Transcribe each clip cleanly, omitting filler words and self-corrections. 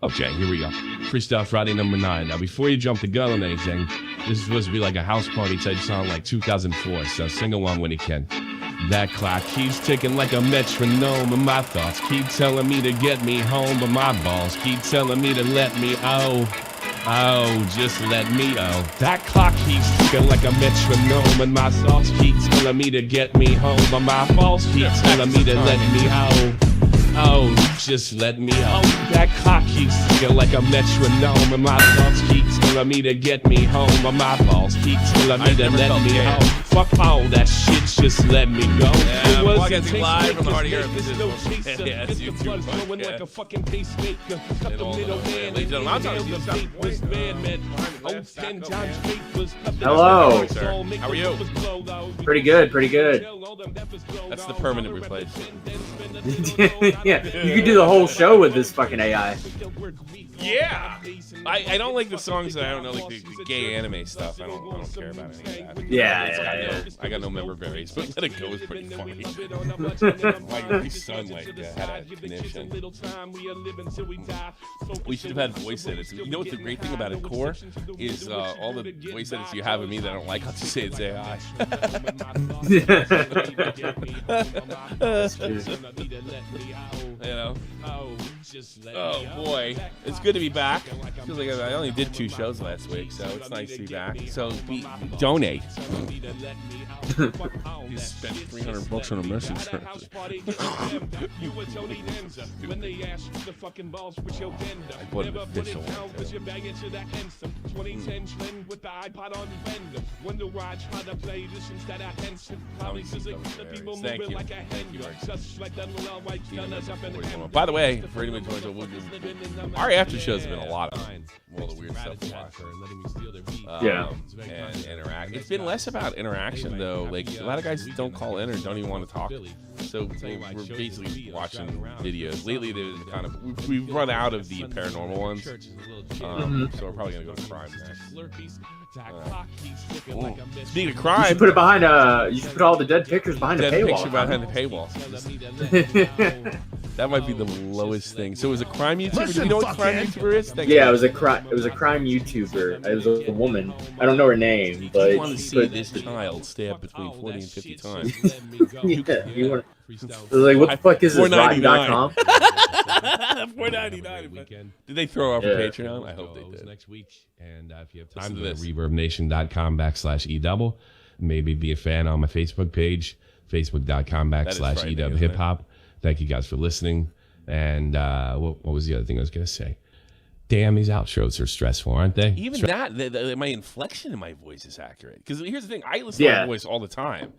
Okay, here we go. Freestyle Friday number 9. Now, before you jump the gun on anything, this is supposed to be like a house party type song like 2004, so sing along when you can. That clock keeps ticking like a metronome, and my thoughts keep telling me to get me home, but my balls keep telling me to let me just let me That clock keeps ticking like a metronome, and my thoughts keep telling me to get me home, but my balls keep telling me to let me just let me That clock keeps ticking like a metronome, and my thoughts keep telling me to get me home, but my balls keep telling me to let me Fuck all that shit, just let me go. Yeah, it wasn't live from the Hard Earth. This is no chaser. Yeah, it's YouTube. Flowing like a fucking pacemaker. Cut the middleman. Ladies and gentlemen, I'm talking to you. This man, Hello. How are you? Pretty good, pretty good. That's the permanent replacement. Yeah, you could do the whole show with this fucking AI. Yeah. I don't like the songs that I don't know, like the gay anime stuff. I don't care about any of that. Yeah. I got no member berries, but Let It Go is pretty funny. My son had a conniption. We should have had voice edits. You know what the great thing about it, Core, is all the voice edits you have of me that I don't like, I'll just say it's AI. You know? Oh boy, it's good to be back. Feels like I only did 2 shows last week, so it's nice to be back. So donate. You spent $300 on a message. I bought an official one. Thank you. By the way, for anyone who joins, our after shows have been a lot of all the weird stuff to watch. And interact. It's been less about interaction though. Like a lot of guys don't call in or don't even want to talk. So we're basically watching videos. Lately, we've run out of the paranormal ones. So we're probably gonna go to crime next. Speaking of crime, you should put it behind you should put all the dead pictures behind the paywall. Behind the paywall. That might be the lowest thing. So it was a crime YouTuber. Do you know what crime YouTuber is? Yeah, it was a crime YouTuber. It was a woman. I don't know her name, but you want to see this child stabbed between 40 and 50 times. Yeah, you want. Like, what the fuck is this? Rotten.com? $4.99. Did they throw off a Patreon? I hope they did. Next week, and if you have time to ReverbNation.com/edouble. Maybe be a fan on my Facebook page, Facebook.com/edubhiphop. Thank you guys for listening. And what was the other thing I was going to say? Damn, these outros are stressful, aren't they? Even my inflection in my voice is accurate. Because here's the thing, I listen to my voice all the time.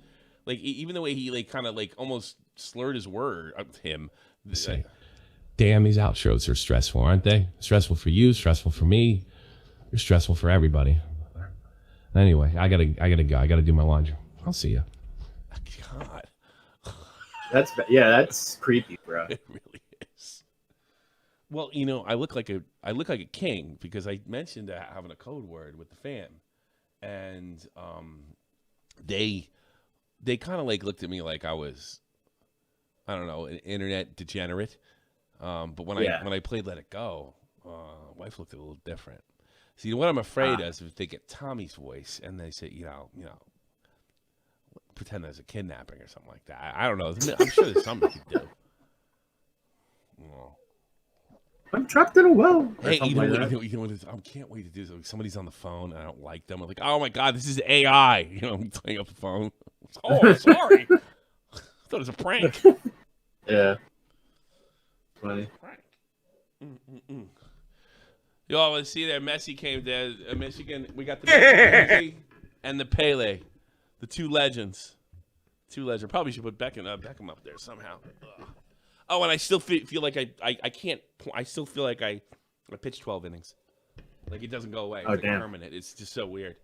Like even the way he like kind of like almost slurred his word up to him. Say, damn, these outros are stressful, aren't they? Stressful for you, stressful for me. They're stressful for everybody. Anyway, I gotta go. I gotta do my laundry. I'll see you. God. That's creepy, bro. It really is. Well, you know, I look like a king because I mentioned having a code word with the fam, and they kind of like looked at me like I was, I don't know, an internet degenerate. But when I played Let It Go, wife looked a little different. See, what I'm afraid is if they get Tommy's voice and they say, you know. Pretend there's a kidnapping or something like that. I don't know. I'm sure there's something you could do. Oh. I'm trapped in a well. Hey, you know what? I can't wait to do this. Somebody's on the phone and I don't like them. I'm like, oh my god, this is AI. You know, I'm playing up the phone. Oh, sorry. I thought it was a prank. Yeah. Funny. Prank. Yo, let's see there. Messi came there. Michigan. We got the Messi and the Pele. The two legends. Probably should put Beckham up there somehow. Ugh. Oh, and I still feel like I can't. I still feel like I pitched 12 innings. Like it doesn't go away. It's permanent. It's just so weird.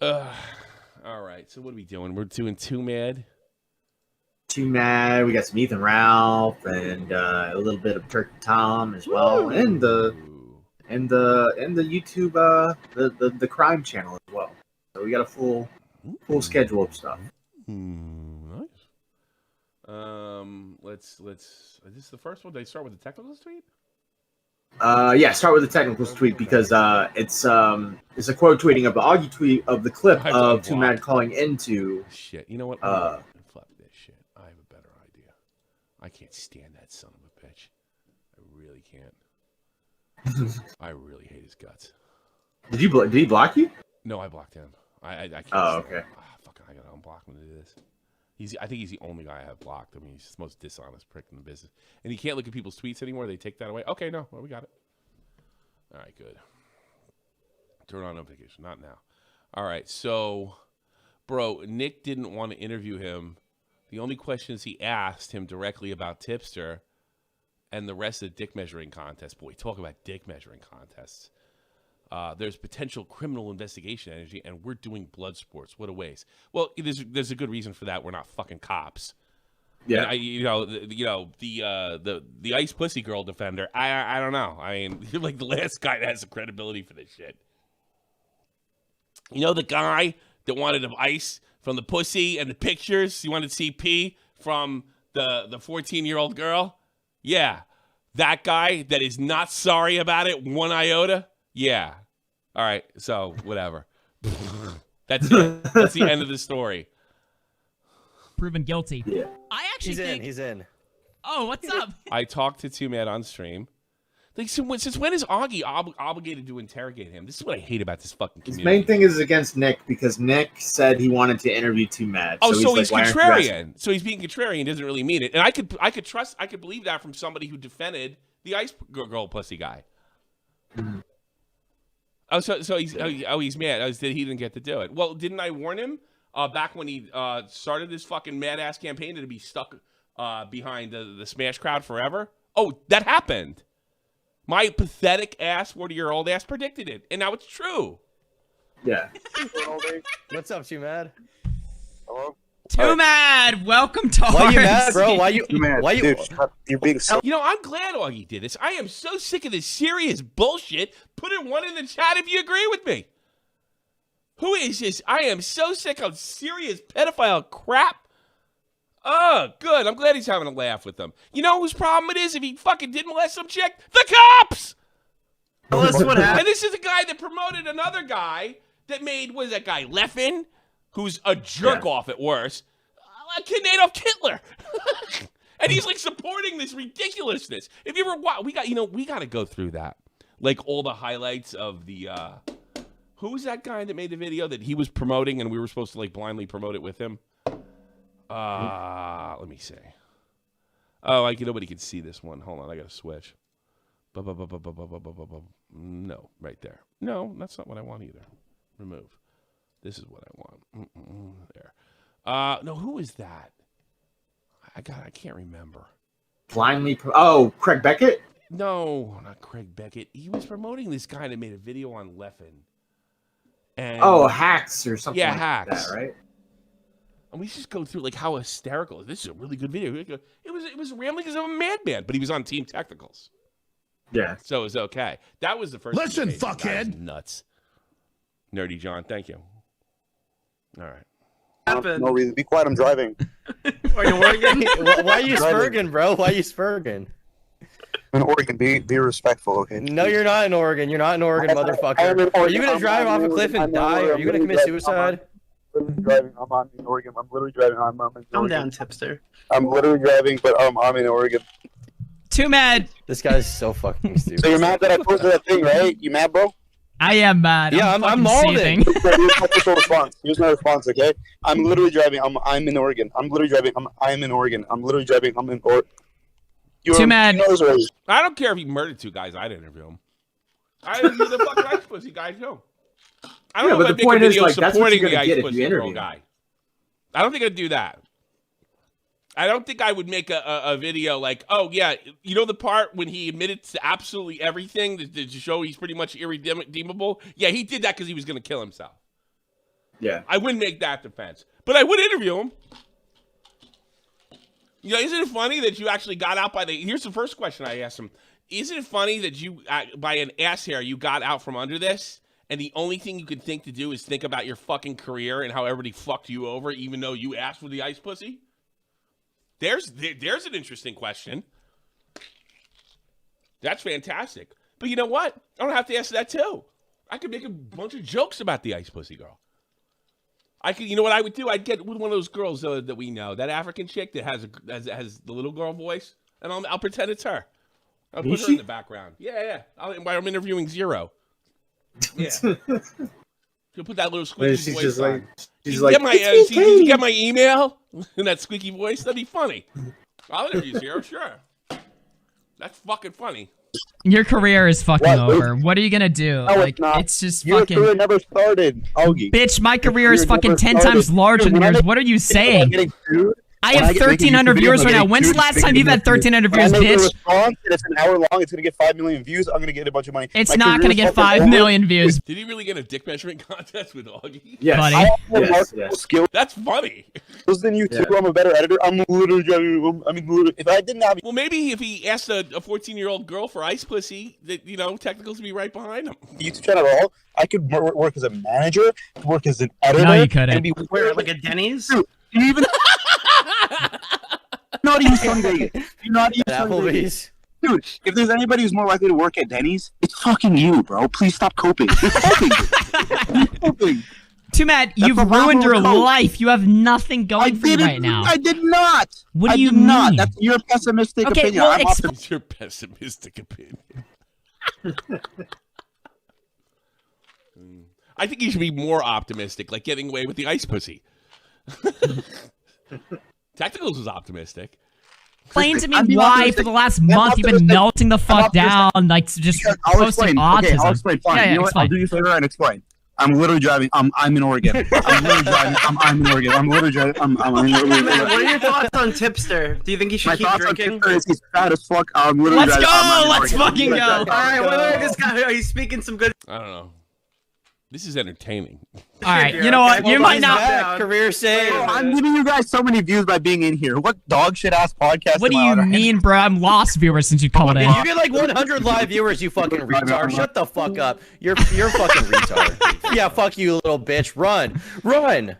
All right. So what are we doing? We're doing Toomad. We got some Ethan Ralph and a little bit of Turkey Tom as well, and the YouTube the crime channel as well. So we got a full schedule of stuff. Nice. Let's. Is this the first one? Did I start with the technical tweet? Yeah, start with the technicals tweet because it's a quote tweeting of the Augie tweet of the clip of Toomad calling into. Shit, you know what? Fuck this shit. I have a better idea. I can't stand that son of a bitch. I really can't. I really hate his guts. Did he block you? No, I blocked him. I can't. Oh, okay. Fucking, I gotta unblock him to do this. I think he's the only guy I have blocked. I mean, he's the most dishonest prick in the business. And he can't look at people's tweets anymore. They take that away. Okay, no, well, we got it. All right, good. Turn on notification. Not now. All right, so, bro, Nick didn't want to interview him. The only questions he asked him directly about Tipster and the rest of the dick measuring contest. Boy, talk about dick measuring contests. There's potential criminal investigation energy, and we're doing blood sports. What a waste. Well, there's a good reason for that. We're not fucking cops. Yeah, the ice pussy girl defender. I don't know. I mean, you're like the last guy that has the credibility for this shit. You know the guy that wanted the ice from the pussy and the pictures. You wanted CP from the 14-year-old girl. Yeah, that guy that is not sorry about it one iota. Yeah. All right. So whatever. That's it. That's the end of the story. Proven guilty. Yeah. I actually think he's in. Oh, what's up? I talked to Toomad on stream. Like, since when is Augie obligated to interrogate him? This is what I hate about this fucking community. His main thing is against Nick because Nick said he wanted to interview Toomad. Oh, so he's contrarian. So he's being contrarian. Doesn't really mean it. And I could believe that from somebody who defended the ice girl pussy guy. Mm-hmm. Oh, so he's mad. That he didn't get to do it. Well, didn't I warn him back when he started this fucking mad ass campaign to be stuck behind the Smash crowd forever? Oh, that happened. My pathetic ass 40-year-old ass predicted it, and now it's true. Yeah. What's up, Toomad? Hello? Toomad, welcome to Why you mad, bro? Why you? Dude, you're being so. You know, I'm glad Augie did this. I am so sick of this serious bullshit. Put in one in the chat if you agree with me. Who is this? I am so sick of serious pedophile crap. Oh, good. I'm glad he's having a laugh with them. You know whose problem it is if he fucking did molest some chick? The cops! Tell us what happened. And this is a guy that promoted another guy that made, what is that guy, Leffen? Who's a jerk-off at worst. A kid Adolf Hitler. And he's like supporting this ridiculousness. If you ever watch, we got to go through that. Like all the highlights of the, who's that guy that made the video that he was promoting and we were supposed to like blindly promote it with him? Let me see. Oh, like nobody can see this one. Hold on, I gotta switch. No, right there. No, that's not what I want either. Remove. This is what I want. There. No, who is that? I can't remember. Craig Beckett? No, not Craig Beckett. He was promoting this guy that made a video on Leffen. And Hacks or something. Yeah, like Hacks. that, right? And we just go through like how hysterical. This is a really good video. It was rambling because I'm a madman, but he was on Team Technicals. Yeah. So it was okay. That was the first. Listen, fuckhead. Nuts. Nerdy John, thank you. All right. No reason. Be quiet. I'm driving. Are you Oregon? Why are you spurging, bro? Why are you spurging? I'm in Oregon. Be respectful, okay? No, you're not in Oregon. You're not in Oregon, motherfucker. Are you gonna drive off a cliff and die? Are you gonna commit suicide? I'm driving. I'm in Oregon. I'm literally driving. I'm in Oregon. Calm down, Tipster. I'm literally driving, but I'm in Oregon. Toomad. This guy's so fucking stupid. So you're mad that I posted that thing, right? You mad, bro? I am mad. Yeah, I'm seething. molding. Here's my official response. Here's my response, okay? I'm literally driving. I'm in Oregon. I'm literally driving. I'm in Oregon. I'm literally driving. I'm in Oregon. Toomad. I don't care if he murdered two guys. I'd interview him. I interview the fucking ice pussy guy too. I don't know if I'd make a video supporting the ice pussy girl guy. I don't think I'd do that. I don't think I would make a video like, oh, yeah, you know the part when he admitted to absolutely everything to show he's pretty much irredeemable? Yeah, he did that because he was going to kill himself. Yeah. I wouldn't make that defense. But I would interview him. You know, isn't it funny that you actually got out by the... Here's the first question I asked him. Isn't it funny that you, by an ass hair, you got out from under this, and the only thing you could think to do is think about your fucking career and how everybody fucked you over even though you asked for the ice pussy? There's an interesting question. That's fantastic. But you know what? I don't have to answer that too. I could make a bunch of jokes about the ice pussy girl. I could, you know what I would do? I'd get with one of those girls that we know, that African chick that has the little girl voice, and I'll pretend it's her. I'll put her in the background. Yeah. I'm interviewing Zero. Yeah. You'll put that little squeaky voice on. She's like, like, did you get my email in that squeaky voice? That'd be funny. I'll interview Zero, sure. That's fucking funny. Your career is fucking over. What are you gonna do? No, like, it's not. it's just Your fucking. career never started, Augie. Bitch, my career is Your fucking never 10 started. times larger than When I yours. make- What are you when I'm saying? getting sued, I when have get making 1,300 YouTube viewers videos, right now. I'm When's the getting last sued, time you've had 1,300 views, When I make a bitch? response, and it's an hour long, it's gonna get 5 million views. I'm gonna get a bunch of money. It's My not career gonna is get fucking 5 over. million views. Did he really get a dick measuring contest with Augie? Yes. Buddy. I have more Yes, marketable yes. skills That's funny. than you too. Yeah. I'm a better editor. I'm literally. I mean, literally, if I didn't have Well, maybe if he asked a 14-year-old girl for ice pussy, that technicals would be right behind him. a YouTube channel at all, I could work as a manager, work as an editor. No, you couldn't. And be Where, like a Denny's? Dude, even not even Sunday. Not even Sunday. Applebee's. Dude, if there's anybody who's more likely to work at Denny's, it's fucking you, bro. Please stop coping. You're coping. You're coping. Toomad, you've the problem ruined your with hope. life. You have nothing going for you right now. I did not. What do I you did not. mean? That's your pessimistic Okay, opinion. well, I'm optimistic. It's your pessimistic opinion. I think you should be more optimistic, like getting away with the ice pussy. Tacticals was optimistic. Explain to me I'm being why optimistic. for the last I'm month you've been optimistic. melting the fuck optimistic. down, like just Because I'll posting explain. autism. Okay, I'll explain. Fine. Yeah, You know what? explain. I'll do you a favor and explain. I'm literally driving. I'm in Oregon. I'm literally driving. I'm in Oregon. I'm literally driving. I'm in Oregon. Man, what are your thoughts on Tipster? Do you think he should My keep thoughts drinking? on Tipster is he's fat as fuck. I'm literally Let's driving. I'm go! in Let's Oregon. fucking go! All right, wait, this guy, he's speaking some good. I don't know. This is entertaining. All right, shit you know what? here, okay? You Well, might he's not. back. Career saved. Bro, I'm giving you guys so many views by being in here. What dog shit ass podcast? What do am I you on? mean, bro? I'm lost viewers since you called in. You get like 100 live viewers, you fucking retard. Shut the fuck up. You're fucking retard. Yeah, fuck you, little bitch. Run.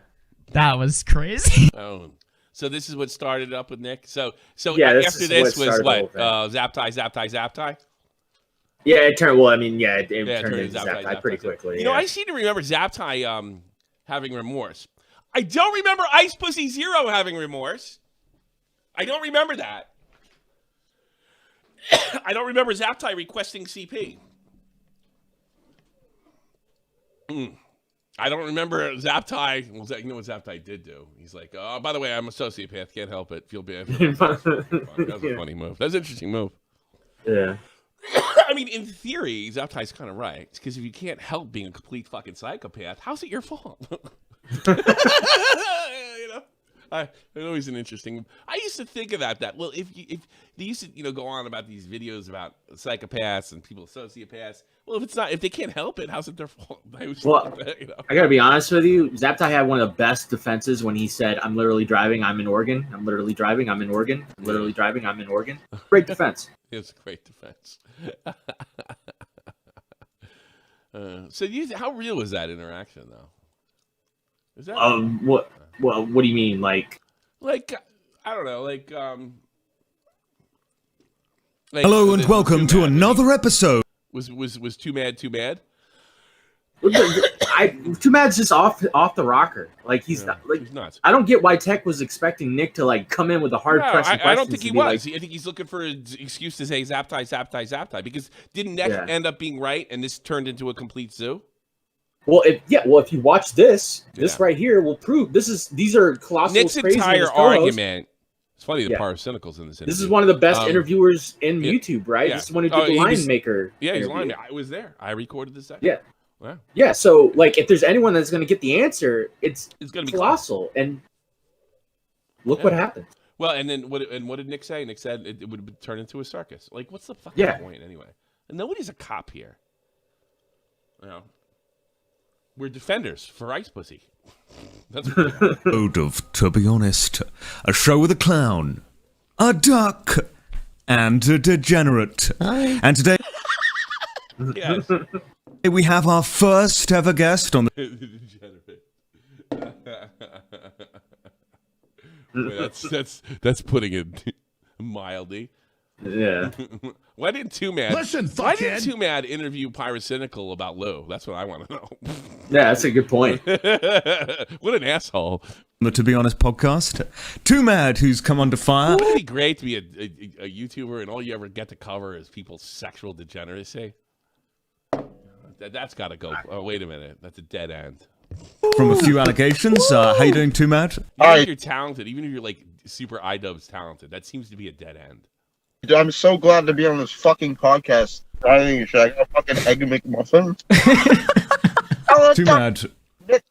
That was crazy. Oh. So this is what started up with Nick. So Yeah, this after is this what was started what? the whole Zap tie. Yeah, it turned. Well, I mean, yeah, it Yeah, turned into Zap Zap Tie Tie pretty quickly. You know, I seem to remember Zap Tie having remorse. I don't remember Ice Pussy Zero having remorse. I don't remember that. I don't remember Zap Tie requesting CP. I don't remember Zap Tie. Well, you know what Zap Tie did do? He's like, oh, by the way, I'm a sociopath. Can't help it. Feel bad. That was a funny move. That's an interesting move. Yeah. I mean, in theory, Zap Tie's kind of right. Because if you can't help being a complete fucking psychopath, how's it your fault? You know, it's always an interesting. I used to think about that. Well, if they used to, go on about these videos about psychopaths and people sociopaths. Well, if they can't help it, how's it their fault? Well, I gotta be honest with you. Zap Tie had one of the best defenses when he said, "I'm literally driving. I'm in Oregon. I'm literally driving. I'm in Oregon. I'm literally driving. I'm in Oregon." Great defense. It's a great defense. How real was that interaction, though? Is that What? Well, what do you mean? Like I don't know, Hello and welcome to another episode. Was too mad? Toomad's just off the rocker. Like he's not. Like He's nuts. I don't get why Tech was expecting Nick to come in with a hard pressing question. I don't think he was. I think he's looking for an excuse to say Zap Tie. Because didn't Nick end up being right, and this turned into a complete zoo? Well, if you watch this right here will prove these are colossal. Nick's entire argument. It's funny the power of cynicals in this interview. This is one of the best interviewers in YouTube, right? Yeah. This is one who did the line maker. Yeah, he's interview. line. I was there. I recorded this second. Yeah. Wow. Yeah, so if there's anyone that's going to get the answer, it's going to be colossal. And look what happened. Well, and then what did Nick say? Nick said it would turn into a circus. Like, what's the fucking point anyway? And nobody's a cop here. We're defenders for Ice Pussy. That's what we are. To be honest, a show with a clown, a duck, and a degenerate. And today Yes. we have our first ever guest on the Degenerate. Wait, that's putting it mildly. Yeah. Why didn't Toomad? Listen, Why didn't fuckhead. Toomad interview Pyrocynical about Lou? That's what I want to know. Yeah, that's a good point. What an asshole! The To Be Honest podcast. Toomad, who's come under fire. Wouldn't it be great to be a YouTuber and all you ever get to cover is people's sexual degeneracy? That's got to go. Oh, wait a minute. That's a dead end. From a few allegations. How you doing, Toomad? Even if you're talented, even if you're like super iDubbbz talented, that seems to be a dead end. I'm so glad to be on this fucking podcast. I think should I got a fucking egg McMuffin? Toomad.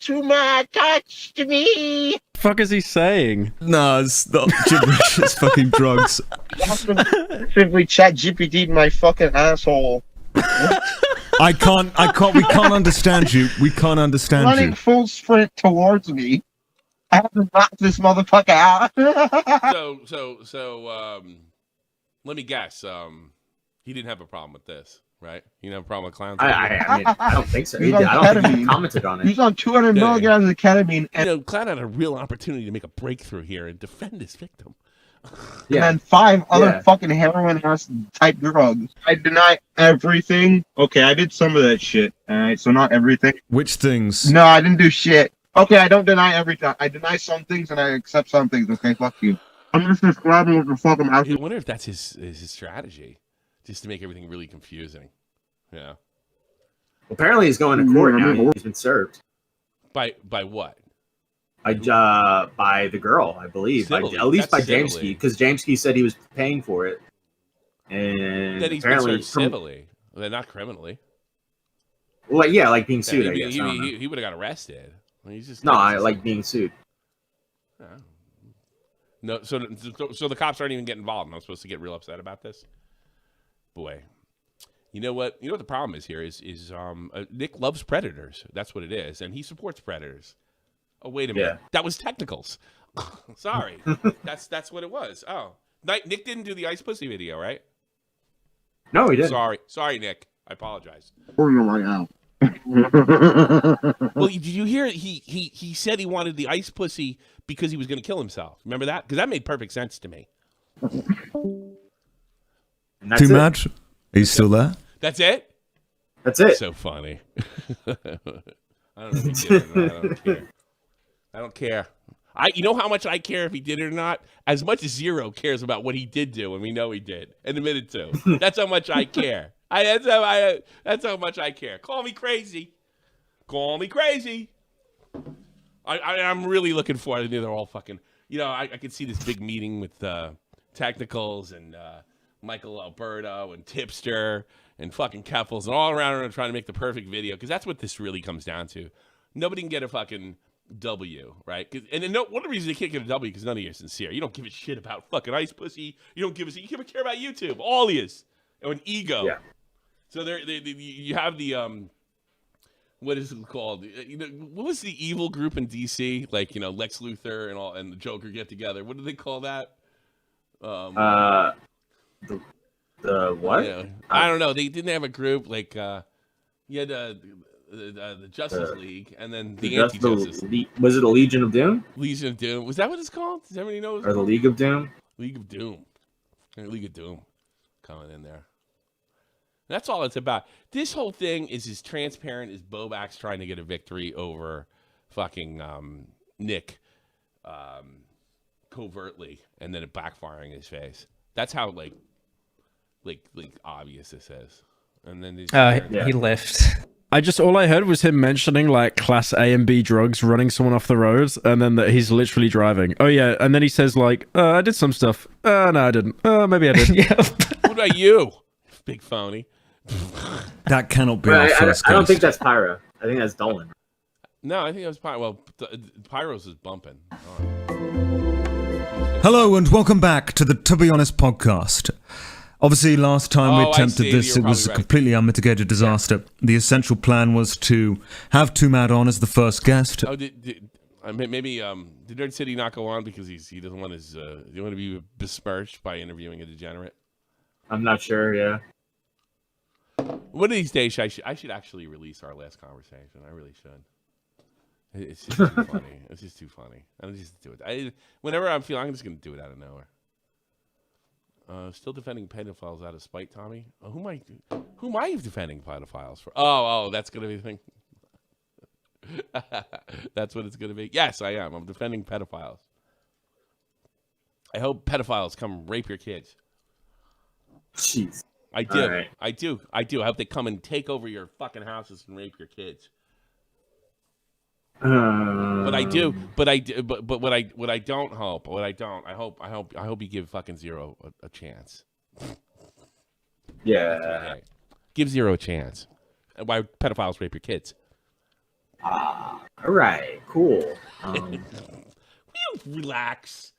Toomad touched me. Fuck is he saying? No, it's not gibberish. It's fucking drugs. Simply chat GPT my fucking asshole. We can't understand you. We can't understand Running you. full sprint towards me. I have to knock this motherfucker out. So, let me guess. He didn't have a problem with this, right? He didn't have a problem with clowns. I mean, I don't think so. He's I on don't think he ketamine. commented on it. He's on 200 milligrams of ketamine and Clown had a real opportunity to make a breakthrough here and defend his victim. then 5 other Yeah. fucking heroin ass type drugs. I deny everything. Okay, I did some of that shit. Alright, so not everything. Which things? No, I didn't do shit. Okay, I don't deny everything. I deny some things and I accept some things. Okay, fuck you. I'm just describing what the fuck I'm I asking. wonder if that's his strategy, just to make everything really confusing. Yeah. Apparently, he's going to court now. He's been served By what? by the girl, I believe. Civilly. At least by That's Jamesky, civilly. because Jamesky said he was paying for it. And That he's been apparently, served civilly, well, not criminally. well, yeah, like being sued. Yeah, I guess. I don't know. he would have got arrested. I mean, he's just No, I like being sued. No, so the cops aren't even getting involved. And I'm supposed to get real upset about this. Boy, you know what? You know what the problem is here is Nick loves predators. That's what it is, and he supports predators. Oh, wait a minute. Yeah. That was technicals. Sorry, that's what it was. Oh, Nick didn't do the ice pussy video, right? No, he didn't. Sorry, Nick. I apologize. Right now. Well, did you hear? He said he wanted the ice pussy because he was going to kill himself. Remember that? Because that made perfect sense to me. And that's it. Toomad? Are you still there? That's it. That's it. So funny. I don't know if he did it or not. I don't care. I don't care. You know how much I care if he did it or not? As much as Zero cares about what he did do, and we know he did and admitted to. That's how much I care. That's how much I care. Call me crazy. Call me crazy. I'm really looking forward to. They're all fucking. You know, I could see this big meeting with Technicals and Michael Alberto and Tipster and fucking Keffals and all around and trying to make the perfect video, because that's what this really comes down to. Nobody can get a fucking W, right? And then one of the reasons they can't get a W because none of you are sincere. You don't give a shit about fucking ice pussy. You don't give a shit. You care about YouTube. All he is. And an ego. Yeah. So you have the what is it called? You know, what was the evil group in DC? Like, you know, Lex Luthor and the Joker get together. What do they call that? The what? Yeah, I don't know. They didn't have a group like you had the Justice League and then the Anti-Justice. Was it a Legion of Doom? Legion of Doom. Was that what it's called? Does everybody know? Or the League of Doom? League of Doom. League of Doom coming in there. That's all it's about. This whole thing is as transparent as Boback's trying to get a victory over fucking Nick covertly and then it backfiring in his face. That's how like obvious this is. And then He left. All I heard was him mentioning like class A and B drugs, running someone off the road, and then that he's literally driving. Oh yeah, and then he says like, I did some stuff. No, I didn't. Maybe I did. Yeah. What about you, big phony? That cannot be our first I don't guest. think that's Pyro. I think that's Dolan. No, I think it was Pyro. Well, Pyro's is bumping. Hello and welcome back to the To Be Honest podcast. Obviously, last time we I attempted see. this, You're it was a probably right. completely unmitigated disaster. The essential plan was to have Toomad on as the first guest. Oh, maybe did Nerd City not go on because he doesn't want his you want to be besmirched by interviewing a degenerate? I'm not sure. Yeah. One of these days, I should actually release our last conversation. I really should. It's just too funny. It's just too funny. I'm just do it. Whenever I'm feeling, I'm just gonna do it out of nowhere. Still defending pedophiles out of spite, Tommy. Who am I defending pedophiles for? Oh, that's gonna be the thing. That's what it's gonna be. Yes, I am. I'm defending pedophiles. I hope pedophiles come rape your kids. Jeez. I do. Right. I do. I hope they come and take over your fucking houses and rape your kids. But I do. But what I don't hope. I hope you give fucking Zero a chance. Yeah. Give Zero a chance. Why pedophiles rape your kids? All right. Cool. Relax.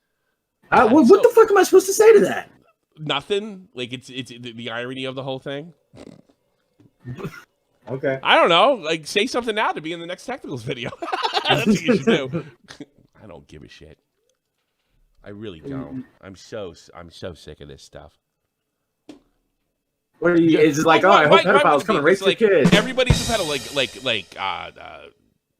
What the fuck am I supposed to say to that? Nothing. Like it's the irony of the whole thing. Okay. I don't know. Like say something now to be in the next technicals video. That's what you should do. I don't give a shit. I really don't. I'm so sick of this stuff. What are you? Is it like, I hope pedophiles come and rape your kids? Everybody's a pedophile. Like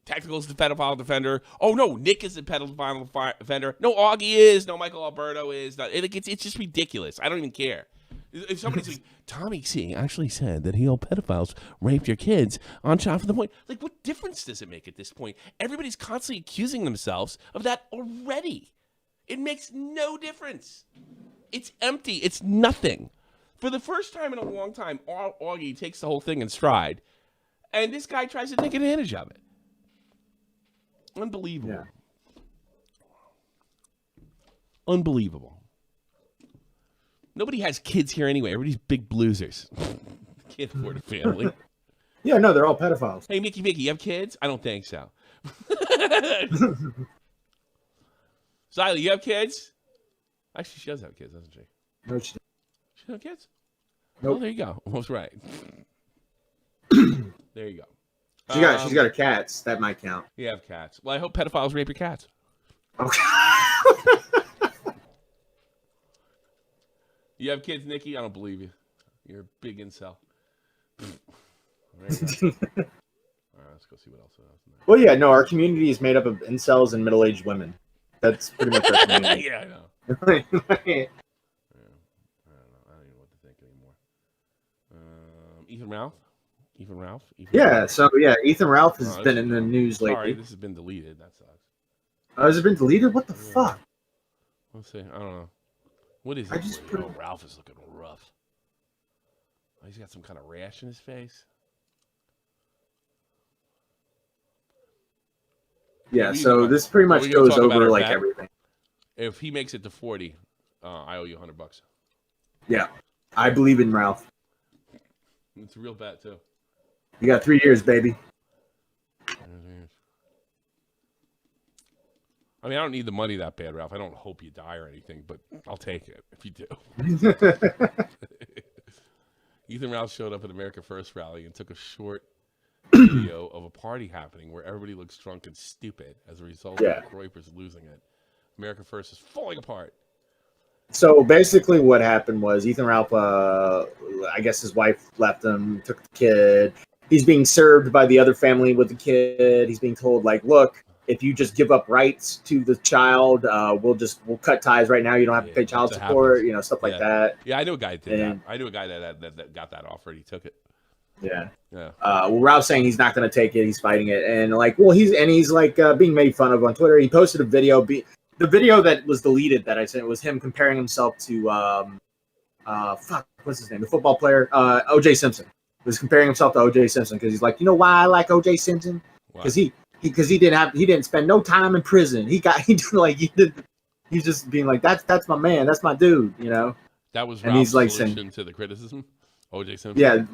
Tactical's the pedophile defender. Oh no, Nick is the pedophile defender. No, Augie is. No, Michael Alberto is. It's just ridiculous. I don't even care. If somebody's like, Tommy C actually said that pedophiles raped your kids on Shot for the Point. Like, what difference does it make at this point? Everybody's constantly accusing themselves of that already. It makes no difference. It's empty. It's nothing. For the first time in a long time, Augie takes the whole thing in stride, and this guy tries to take advantage of it. Unbelievable. Yeah. Unbelievable. Nobody has kids here anyway. Everybody's big bloozers. Can't afford a family. Yeah, no, they're all pedophiles. Hey, Mickey, you have kids? I don't think so. Xylee, you have kids? Actually, she does have kids, doesn't she? No, she She doesn't have kids? Nope. Oh, there you go. Almost right. There you go. She's got a cats. That might count. You have cats. Well, I hope pedophiles rape your cats. Okay. You have kids, Nikki? I don't believe you. You're a big incel. There you go. All right, let's go see what else. Well, yeah, no, our community is made up of incels and middle-aged women. That's pretty much our community. Yeah, I know. Yeah. I don't know. I don't even know what to think anymore. Ethan Ralph? Yeah, so yeah, Ethan Ralph has been in the news lately. Sorry, this has been deleted. That sucks. Has it been deleted? What the fuck? Let's see. I don't know. What is I it? just Oh, Ralph is looking rough. Oh, he's got some kind of rash in his face. Yeah, so this pretty much goes over like everything. If he makes it to 40, I owe you $100. Yeah, I believe in Ralph. It's a real bet too. You got 3 years, baby. I mean, I don't need the money that bad, Ralph. I don't hope you die or anything, but I'll take it if you do. Ethan Ralph showed up at America First rally and took a short video of a party happening where everybody looks drunk and stupid as a result of Groypers losing it. America First is falling apart. So basically what happened was Ethan Ralph, I guess his wife left him, took the kid. He's being served by the other family with the kid. He's being told, like, look, if you just give up rights to the child, we'll cut ties right now. You don't have to pay child support, stuff like that. Yeah, I knew a guy that did that. I knew a guy that got that offer and he took it. Yeah. Yeah. Well, Ralph's saying he's not going to take it. He's fighting it. And he's being made fun of on Twitter. He posted a video. The video that was deleted that I sent was him comparing himself to, what's his name? The football player, O.J. Simpson. He was comparing himself to O.J. Simpson because he's like, you know why I like O.J. Simpson? Because he didn't spend no time in prison. He's just being like, that's my man. That's my dude, That was and Ralph's he's like solution saying, to the criticism? O.J. Simpson? Yeah.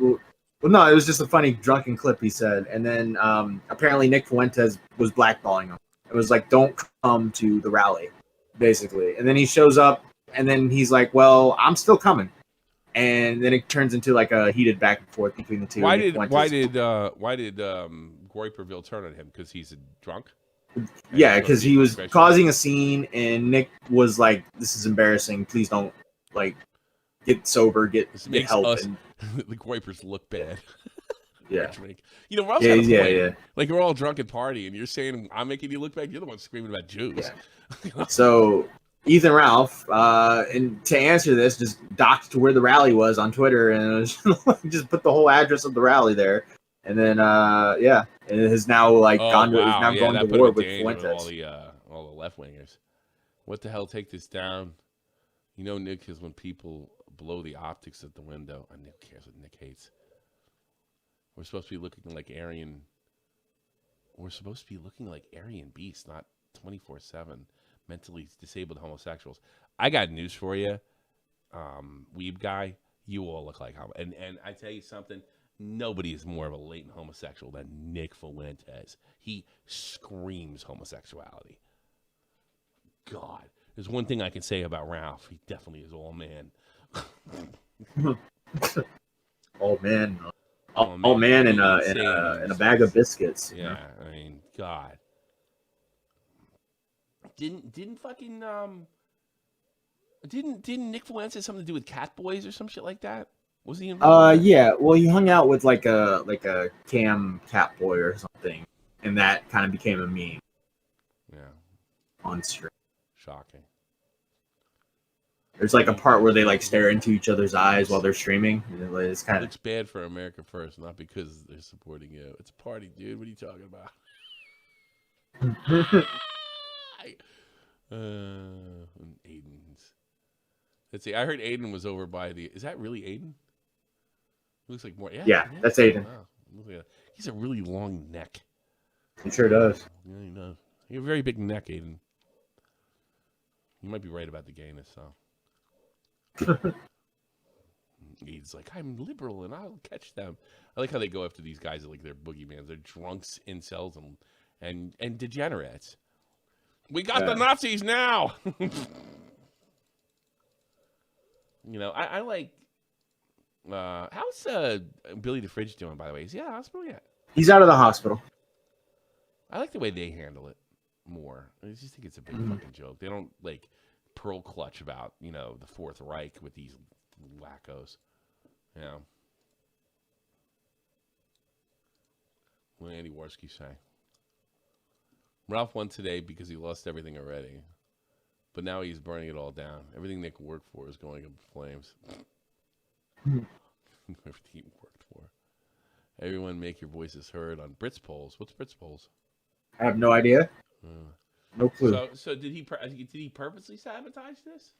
Well, no, it was just a funny drunken clip he said. And then apparently Nick Fuentes was blackballing him. It was like, don't come to the rally, basically. And then he shows up, and then he's like, well, I'm still coming. And then it turns into like a heated back and forth between the two. Why did Groyperville turn on him? Because he's a drunk? Yeah, because he was causing a scene, and Nick was like, this is embarrassing. Please don't, get sober, get help. Us, the Groypers look bad. Yeah. Ralph's got a point. Like, we're all drunk at party, and you're saying, I'm making you look bad. You're the one screaming about Jews. Yeah. So Ethan Ralph, and to answer this, just docked to where the rally was on Twitter, and it was just put the whole address of the rally there, and then yeah, and it has now gone to is now going to war with Fuentes. All the left wingers. What the hell? Take this down. You know, Nick is when people blow the optics at the window. And Nick cares what Nick hates. We're supposed to be looking like Aryan. We're supposed to be looking like Aryan beasts, not 24/7 mentally disabled homosexuals. I got news for you, weeb guy. You all look like and I tell you something. Nobody is more of a latent homosexual than Nick Fuentes. He screams homosexuality. God, there's one thing I can say about Ralph. He definitely is all man. All man. All man in a bag of biscuits. Yeah, I mean, God. Didn't fucking didn't Nick Fuentes have something to do with Cat Boys or some shit like that? Was he involved? Yeah. Well, he hung out with like a Cam Cat Boy or something, and that kind of became a meme. Yeah. On stream. Shocking. There's like a part where they like stare into each other's eyes while they're streaming. It's kind of looks bad for America First, not because they're supporting you. It's a party, dude. What are you talking about? Aiden's. Let's see. I heard Aiden was over by the. Is that really Aiden? Looks like more. Yeah, that's Aiden. Wow. He's a really long neck. He sure does. Yeah, he does. You have a very big neck, Aiden. You might be right about the gayness, so. He's like, I'm liberal and I'll catch them. I like how they go after these guys that like they're boogeymans. They're drunks, incels, and degenerates. We got the Nazis now. You know, I like. How's Billy the Fridge doing? By the way, is he out of the hospital yet? He's out of the hospital. I like the way they handle it more. I just think it's a big fucking joke. They don't like pearl clutch about the Fourth Reich with these wackos. Yeah. What did Andy Warski say? Ralph won today because he lost everything already. But now he's burning it all down. Everything Nick worked for is going up in flames. Everything he worked for. Everyone make your voices heard on Brits Polls. What's Brits Polls? I have no idea. No clue. So did he purposely sabotage this?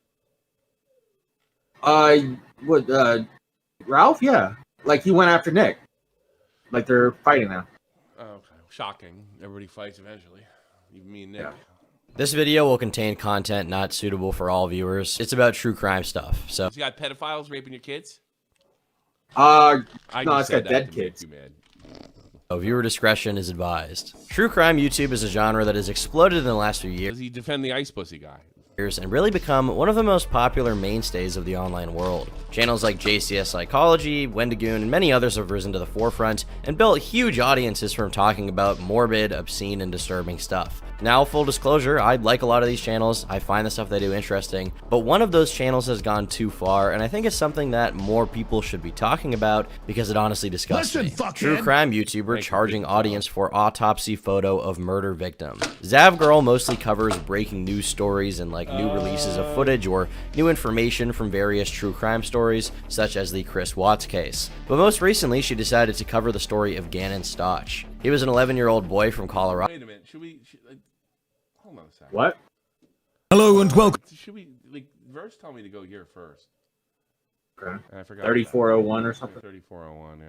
Ralph? Yeah. Like he went after Nick. Like they're fighting now. Oh, okay. Shocking. Everybody fights eventually. Even me and Nick. Yeah. This video will contain content not suitable for all viewers. It's about true crime stuff. So you got pedophiles raping your kids? No, it's got dead kids. Viewer discretion is advised. True crime YouTube is a genre that has exploded in the last few years. Does he defend the ice pussy guy? And really become one of the most popular mainstays of the online world. Channels like JCS Psychology, Wendigoon, and many others have risen to the forefront and built huge audiences from talking about morbid, obscene, and disturbing stuff. Now, full disclosure, I like a lot of these channels. I find the stuff they do interesting, but one of those channels has gone too far, and I think it's something that more people should be talking about because it honestly disgusts me. True crime YouTuber charging audience for autopsy photo of murder victim. Zavgirl mostly covers breaking news stories and new releases of footage or new information from various true crime stories, such as the Chris Watts case. But most recently, she decided to cover the story of Gannon Stotch. He was an 11-year-old boy from Colorado. Wait a minute. Hold on a second. What? Hello and welcome. Should we Verse told me to go here first. Okay. And I forgot. 3401 or something. 3401, yeah.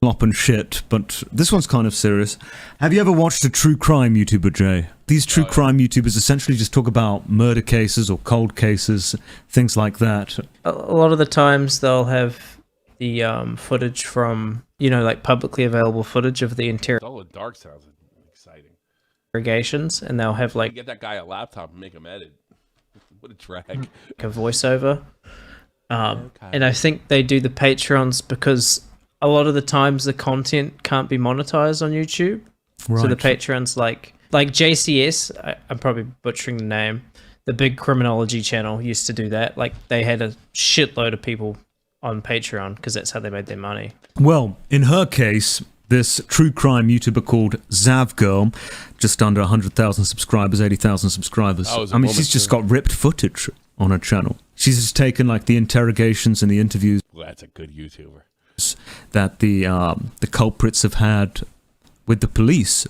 Up and shit, but this one's kind of serious. Have you ever watched a true crime YouTuber, Jay? These true crime YouTubers essentially just talk about murder cases or cold cases, things like that. A lot of the times they'll have the footage from, publicly available footage of the All the dark sounds exciting. interrogations, and they'll have Get that guy a laptop and make him edit. What a drag. a voiceover. And I think they do the Patreons because a lot of the times the content can't be monetized on YouTube. Right. So the Patreons like JCS, I'm probably butchering the name, the big criminology channel used to do that. They had a shitload of people on Patreon because that's how they made their money. Well, in her case, this true crime YouTuber called Zavgirl, just under 100,000 subscribers, 80,000 subscribers. Oh, it was a I mean, woman, she's just too. got ripped footage on her channel. She's just taken like the interrogations and the interviews Well, that's a good YouTuber. that the culprits have had with the police.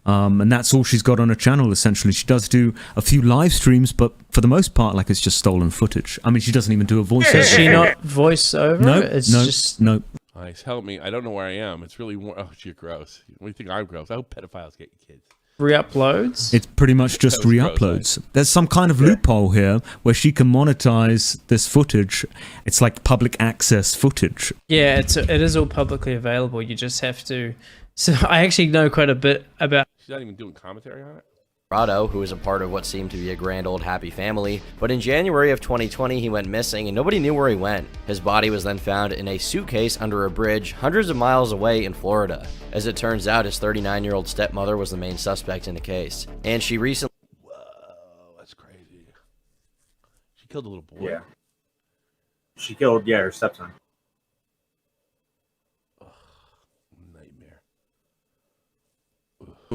And that's all she's got on her channel, essentially. She does do a few live streams, but for the most part, like, it's just stolen footage. I mean, she doesn't even do a voiceover. Does she not voice over? No, It's no, just no. Nice, help me. I don't know where I am. It's really oh, you're gross. What do you think I'm gross? I hope pedophiles get your kids. re-uploads. It's pretty much just That was gross, re-uploads. There's some kind of loophole here where she can monetize this footage. It's like public access footage. Yeah, it is all publicly available. You just have to. So I actually know quite a bit about. She's not even doing commentary on it. Rado, who was a part of what seemed to be a grand old happy family, but in January of 2020 he went missing and nobody knew where he went. His body was then found in a suitcase under a bridge hundreds of miles away in Florida. As it turns out, his 39-year-old stepmother was the main suspect in the case, and she recently... Whoa, that's crazy. She killed a little boy. Yeah. She killed, her stepson. Nightmare.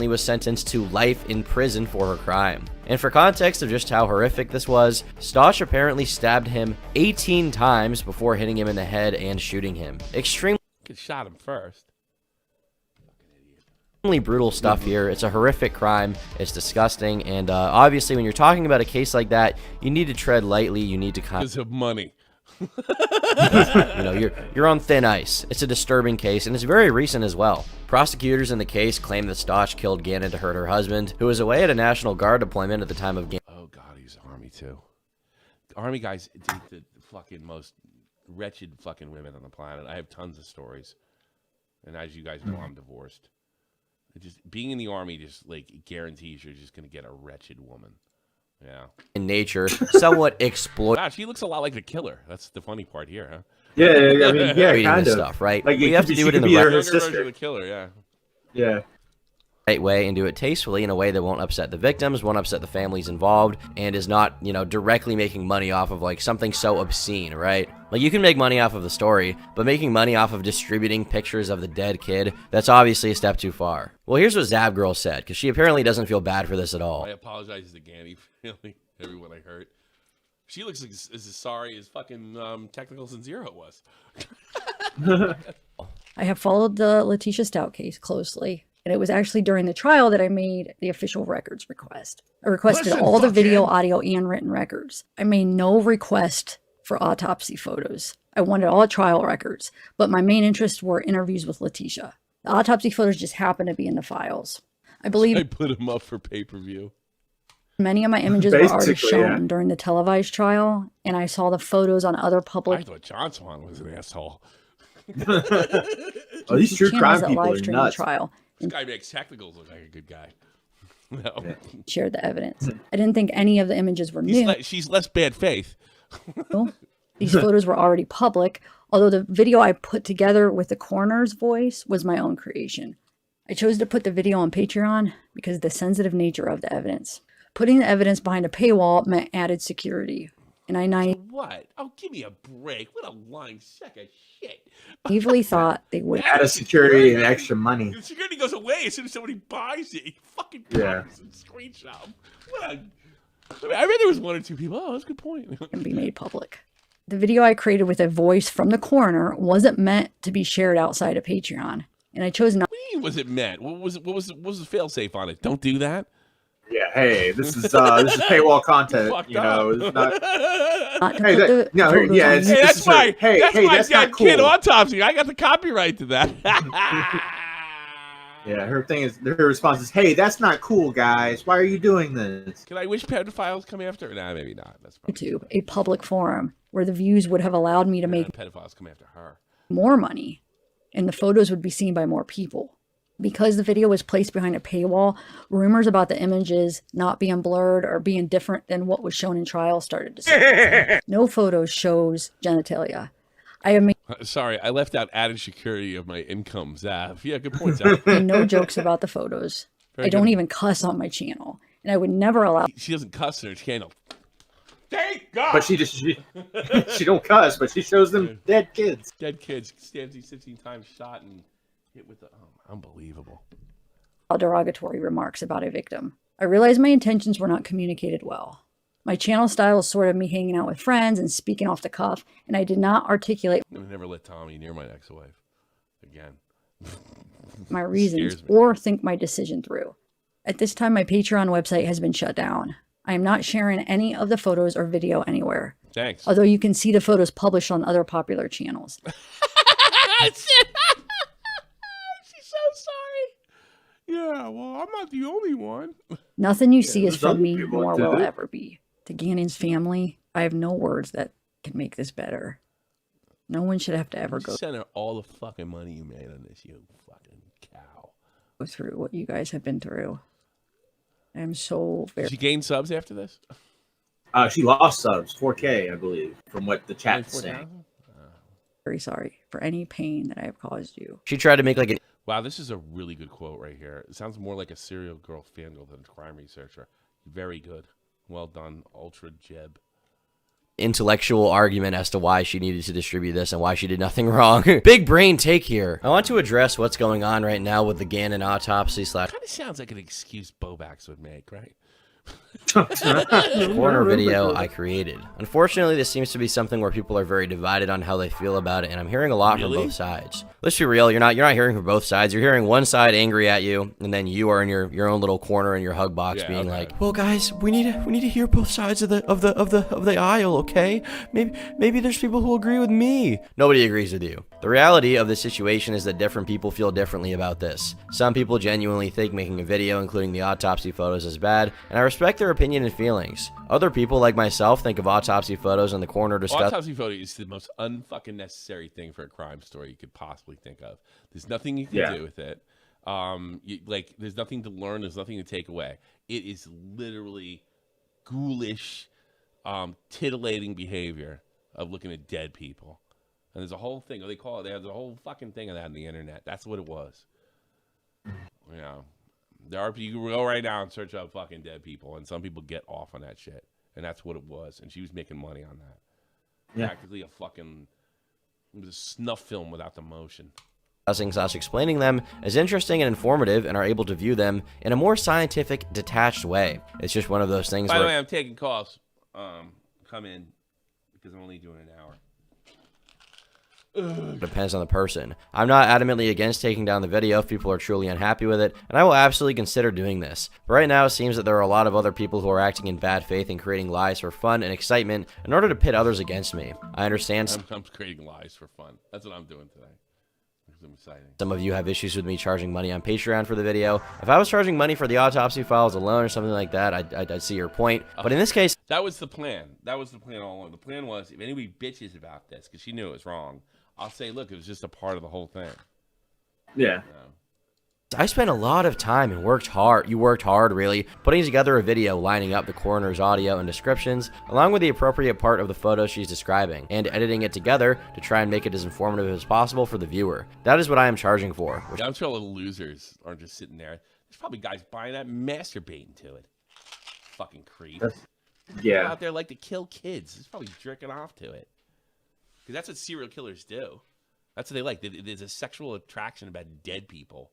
was sentenced to life in prison for her crime. And for context of just how horrific this was, Stosh apparently stabbed him 18 times before hitting him in the head and shooting him. Extremely Shot him first. brutal stuff here. It's a horrific crime. It's disgusting. And obviously, when you're talking about a case like that, you need to tread lightly. You need to Because of money. You're on thin ice. It's a disturbing case, and it's very recent as well. Prosecutors in the case claim that Stosh killed Gannon to hurt her husband, who was away at a National Guard deployment at the time of Gannon. Oh God, he's Army too. Army guys date the fucking most wretched fucking women on the planet. I have tons of stories, and as you guys know, I'm divorced. Just being in the Army just like guarantees you're just gonna get a wretched woman. Yeah. In nature, somewhat exploit. Wow, she looks a lot like the killer. That's the funny part here, huh? Yeah, I mean, yeah, kind of stuff, right? Like we have to do it in the right version of the killer, yeah. Yeah. Right way and do it tastefully in a way that won't upset the victims, won't upset the families involved, and is not, directly making money off of like something so obscene, right? Like you can make money off of the story, but making money off of distributing pictures of the dead kid, that's obviously a step too far. Well, here's what Zavgirl said, because she apparently doesn't feel bad for this at all. I apologize to Ganny, really, everyone I hurt. She looks like as sorry as fucking Technicals and Zero was. I have followed the Letitia Stout case closely, and it was actually during the trial that I made the official records request. I requested all the video, audio, and written records. I made no request for autopsy photos. I wanted all trial records, but my main interests were interviews with Letitia. The autopsy photos just happened to be in the files. I believe I put him up for pay-per-view. many of my images were already shown during the televised trial, and I saw the photos on other public... I thought John Swan was an asshole. Oh, these true crime people are stream nuts. Trial. This guy makes Technicals look like a good guy. No. Yeah. Shared the evidence. I didn't think any of the images were new. She's less bad faith. These photos were already public, although the video I put together with the coroner's voice was my own creation. I chose to put the video on Patreon because of the sensitive nature of the evidence. Putting the evidence behind a paywall meant added security. And I What? Oh, give me a break. What a lying sack of shit. naively thought they would add security and extra money. The security goes away as soon as somebody buys it. You fucking copies and screenshot them. What a... I bet there was one or two people. Oh, that's a good point. and be made public. The video I created with a voice from the coroner wasn't meant to be shared outside of Patreon. And I chose not. What do you mean was it meant? What was the fail safe on it? Don't do that. Yeah, hey, this is paywall content. You know, it's not. Hey, that's my that's dead not cool. kid autopsy. I got the copyright to that. Yeah, her response is, "Hey, that's not cool, guys. Why are you doing this?" Can I wish pedophiles come after? Nah, maybe not. That's YouTube, a public forum where the views would have allowed me to make pedophiles come after her. more money, and the photos would be seen by more people. Because the video was placed behind a paywall, rumors about the images not being blurred or being different than what was shown in trial started to surface. No photos shows genitalia. I have made Sorry, I left out added security of my income. Zav. Yeah, good point, Zav. no jokes about the photos. Very I don't good. even cuss on my channel, and I would never allow. She doesn't cuss in her channel. Thank God. But she don't cuss, but she shows them dead kids. Dead kids. Stanzi 16 times shot and Hit with the unbelievable. Derogatory remarks about a victim. I realized my intentions were not communicated well. My channel style is sort of me hanging out with friends and speaking off the cuff, and I did not articulate I would never let Tommy near my ex-wife again. my reasons Scares me. or think my decision through. At this time, my Patreon website has been shut down. I am not sharing any of the photos or video anywhere. Thanks. Although you can see the photos published on other popular channels. She's so sorry. Yeah, well, I'm not the only one. Nothing you see is there's from other me, people nor that do will it. ever be. To Gannon's family, I have no words that can make this better. No one should have to ever go Send her all the fucking money you made on this, you fucking cow. through what you guys have been through. I am so very Did she gain subs after this? She lost subs, 4K, I believe, from what the Only chat's saying. 4,000? very sorry for any pain that I have caused you. She tried to make like an Wow, this is a really good quote right here. It sounds more like a serial girl fangirl than a crime researcher. Very good. Well done, Ultra Jeb. intellectual argument as to why she needed to distribute this and why she did nothing wrong. Big brain take here. I want to address what's going on right now with the Gannon autopsy slash Kind of sounds like an excuse Bobax would make, right? corner video I created. Unfortunately, this seems to be something where people are very divided on how they feel about it, and I'm hearing a lot from Really? both sides. Let's be real, you're not hearing from both sides. You're hearing one side angry at you, and then you are in your own little corner in your hug box being like, "Well, guys, we need to hear both sides of the aisle, okay? Maybe there's people who agree with me." Nobody agrees with you. The reality of the situation is that different people feel differently about this. Some people genuinely think making a video including the autopsy photos is bad, and I respect their opinion and feelings. Other people, like myself, think of autopsy photos in the corner discuss. Autopsy photo is the most unfucking necessary thing for a crime story you could possibly think of. There's nothing you can do with it. There's nothing to learn. There's nothing to take away. It is literally ghoulish, titillating behavior of looking at dead people. And there's a whole thing. They call it. There's a whole fucking thing of that on the internet. That's what it was. You know, there are. You can go right now and search up fucking dead people, and some people get off on that shit. And that's what it was. And she was making money on that. Yeah. Practically a fucking. It was a snuff film without the motion. Explaining them as interesting and informative, and are able to view them in a more scientific, detached way. It's just one of those things By the where way, I'm taking calls. Come in because I'm only doing an hour. it depends on the person. I'm not adamantly against taking down the video if people are truly unhappy with it, and I will absolutely consider doing this. But right now, it seems that there are a lot of other people who are acting in bad faith and creating lies for fun and excitement in order to pit others against me. I understand I'm creating lies for fun. That's what I'm doing today. I'm excited. some of you have issues with me charging money on Patreon for the video. If I was charging money for the autopsy files alone or something like that, I'd see your point. But in this case, That was the plan. That was the plan all along. The plan was if anybody bitches about this because she knew it was wrong, I'll say, look, it was just a part of the whole thing. Yeah. I spent a lot of time and worked hard. You worked hard, really, putting together a video lining up the coroner's audio and descriptions, along with the appropriate part of the photo she's describing, and editing it together to try and make it as informative as possible for the viewer. That is what I am charging for. Yeah, I'm sure little losers aren't just sitting there. There's probably guys buying that and masturbating to it. Fucking creeps. Yeah. People out there like to kill kids. There's probably jerking off to it. Because that's what serial killers do. That's what they like. There's a sexual attraction about dead people.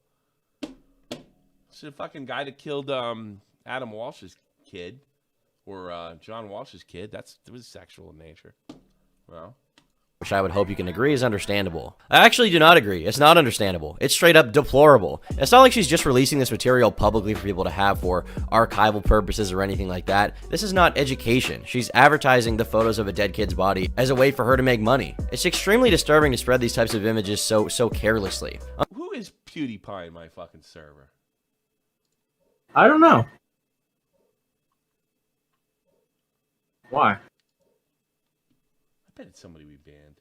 So the fucking guy that killed Adam Walsh's kid, or John Walsh's kid, it was sexual in nature. Well, Which I would hope you can agree is understandable. I actually do not agree. It's not understandable. It's straight up deplorable. It's not like she's just releasing this material publicly for people to have for archival purposes or anything like that. This is not education. She's advertising the photos of a dead kid's body as a way for her to make money. It's extremely disturbing to spread these types of images so carelessly. who is PewDiePie in my fucking server? I don't know. Why? I bet it's somebody we banned.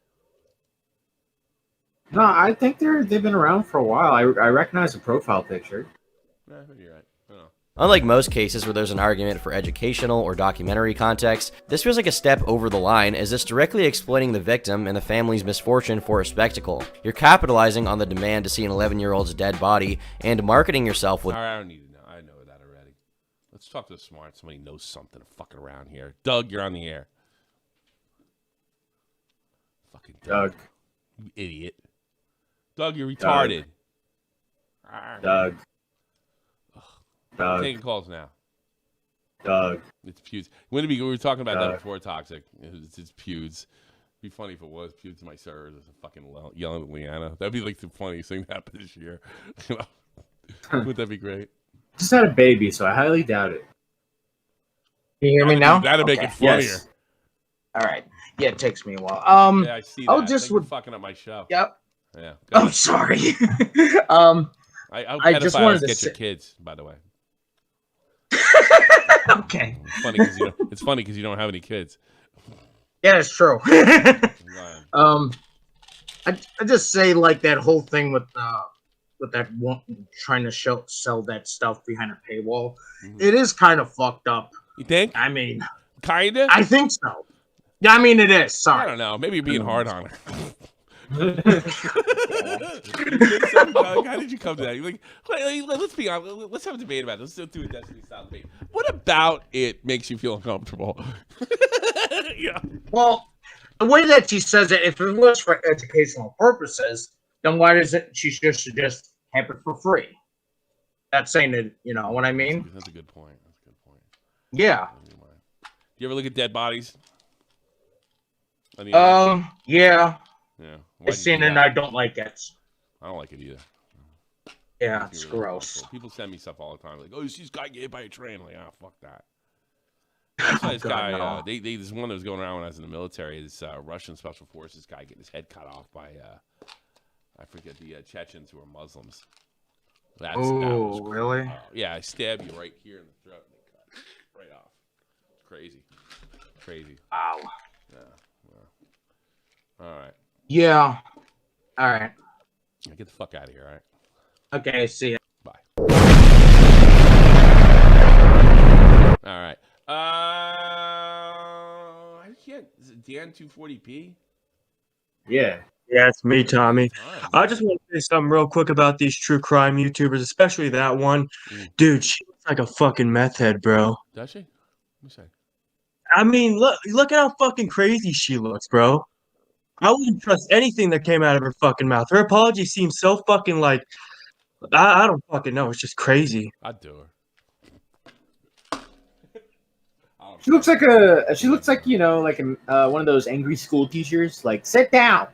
No, I think they've been around for a while. I recognize the profile picture. No, maybe you're right. I don't know. Unlike most cases where there's an argument for educational or documentary context, this feels like a step over the line, as it's directly exploiting the victim and the family's misfortune for a spectacle. You're capitalizing on the demand to see an 11-year-old's dead body and marketing yourself with... All right, I don't need to know. I know that already. Let's talk to the smart. Somebody knows something fucking around here. Doug, you're on the air. Fucking Doug. You idiot. Doug, you're retarded. Doug. I'm taking calls now. Doug. It's Pewds. We were talking about that before. Toxic. It's Pewds. It'd be funny if it was Pewds in my servers. It's a fucking yelling at Leanna. That'd be like the funniest thing that happened this year. Wouldn't that be great? Just had a baby, so I highly doubt it. Can you hear me now? That'd make it funnier. Yes. All right. Yeah, it takes me a while. Yeah, I see that. I'll just Thank you for fucking up my show. Yep. Yeah. I'm sorry. I just wanted to get your kids, by the way. Okay. It's funny because you don't have any kids. Yeah, it's true. I just say like that whole thing with that one trying to sell that stuff behind a paywall. It is kind of fucked up. You think? I mean, kinda. I think so. Yeah, I mean it is. Sorry. I don't know. Maybe you're being hard on her. How did you come to that? You're like, let's be honest. Let's have a debate about this. Let's do a Destiny style debate. What about it makes you feel uncomfortable? Yeah. Well, the way that she says it, if it was for educational purposes, then why doesn't she just have it for free? That's saying it. You know what I mean? That's a good point. Yeah. Do you ever look at dead bodies? Yeah. Yeah. I've seen it and I don't like it. I don't like it either. Yeah, it's gross. People send me stuff all the time, like, "Oh, you see this guy get hit by a train." I'm like, "Ah, fuck that." I saw this guy. no. This one that was going around when I was in the military. This Russian special forces guy getting his head cut off by I forget the Chechens who are Muslims. That was really? Yeah, I stab you right here in the throat and they cut right off. It's crazy. Wow. Yeah. All right. Yeah. All right. Get the fuck out of here, all right? Okay, see ya. Bye. All right. I can't. Is it Dan 240p? Yeah. Yeah, it's me, Tommy. I just want to say something real quick about these true crime YouTubers, especially that one. Dude, she looks like a fucking meth head, bro. Does she? Let me see. I mean, look at how fucking crazy she looks, bro. I wouldn't trust anything that came out of her fucking mouth. Her apology seems so fucking like I don't fucking know. It's just crazy. I'd do her. She looks like you know, like one of those angry school teachers. Like, sit down.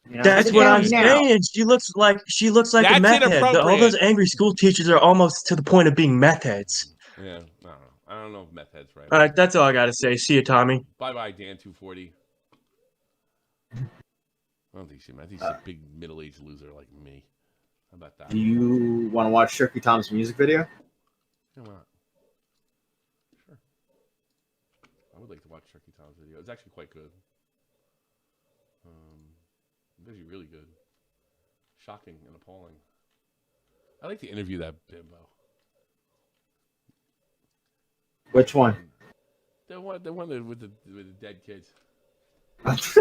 You know, That's sit what down I'm now. saying. She looks like That's a meth head. All inappropriate. those angry school teachers are almost to the point of being meth heads. Yeah, I don't know if meth head's right. All right, that's all I gotta say. See you, Tommy. Bye, Dan 240. I don't think I think she's a big middle-aged loser like me. How about that? Do you want to watch Turkey Tom's music video? Yeah, why not? Sure. I would like to watch Turkey Tom's video. It's actually quite good. It's actually really good. Shocking and appalling. I like to interview that bimbo. Which one? The one with the dead kids. It's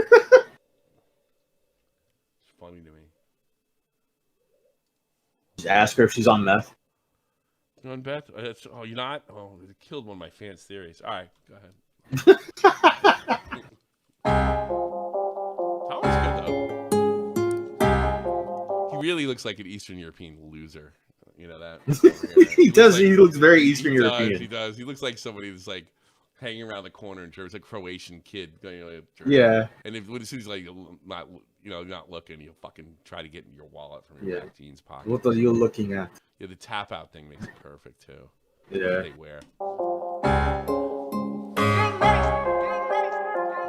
funny to me. Just ask her if she's on meth. You on Beth? Oh, you're not? Oh, it killed one of my fans' theories. All right, go ahead. Tom was good, though. He really looks like an Eastern European loser. You know that? He does. He looks very Eastern European. He does. He looks like somebody that's like hanging around the corner in church, like a Croatian kid. Yeah. And as soon as he's like not looking, he'll fucking try to get in your wallet from your back jeans pocket. What are you looking at? Yeah, the tap out thing makes it perfect too. Yeah. They wear.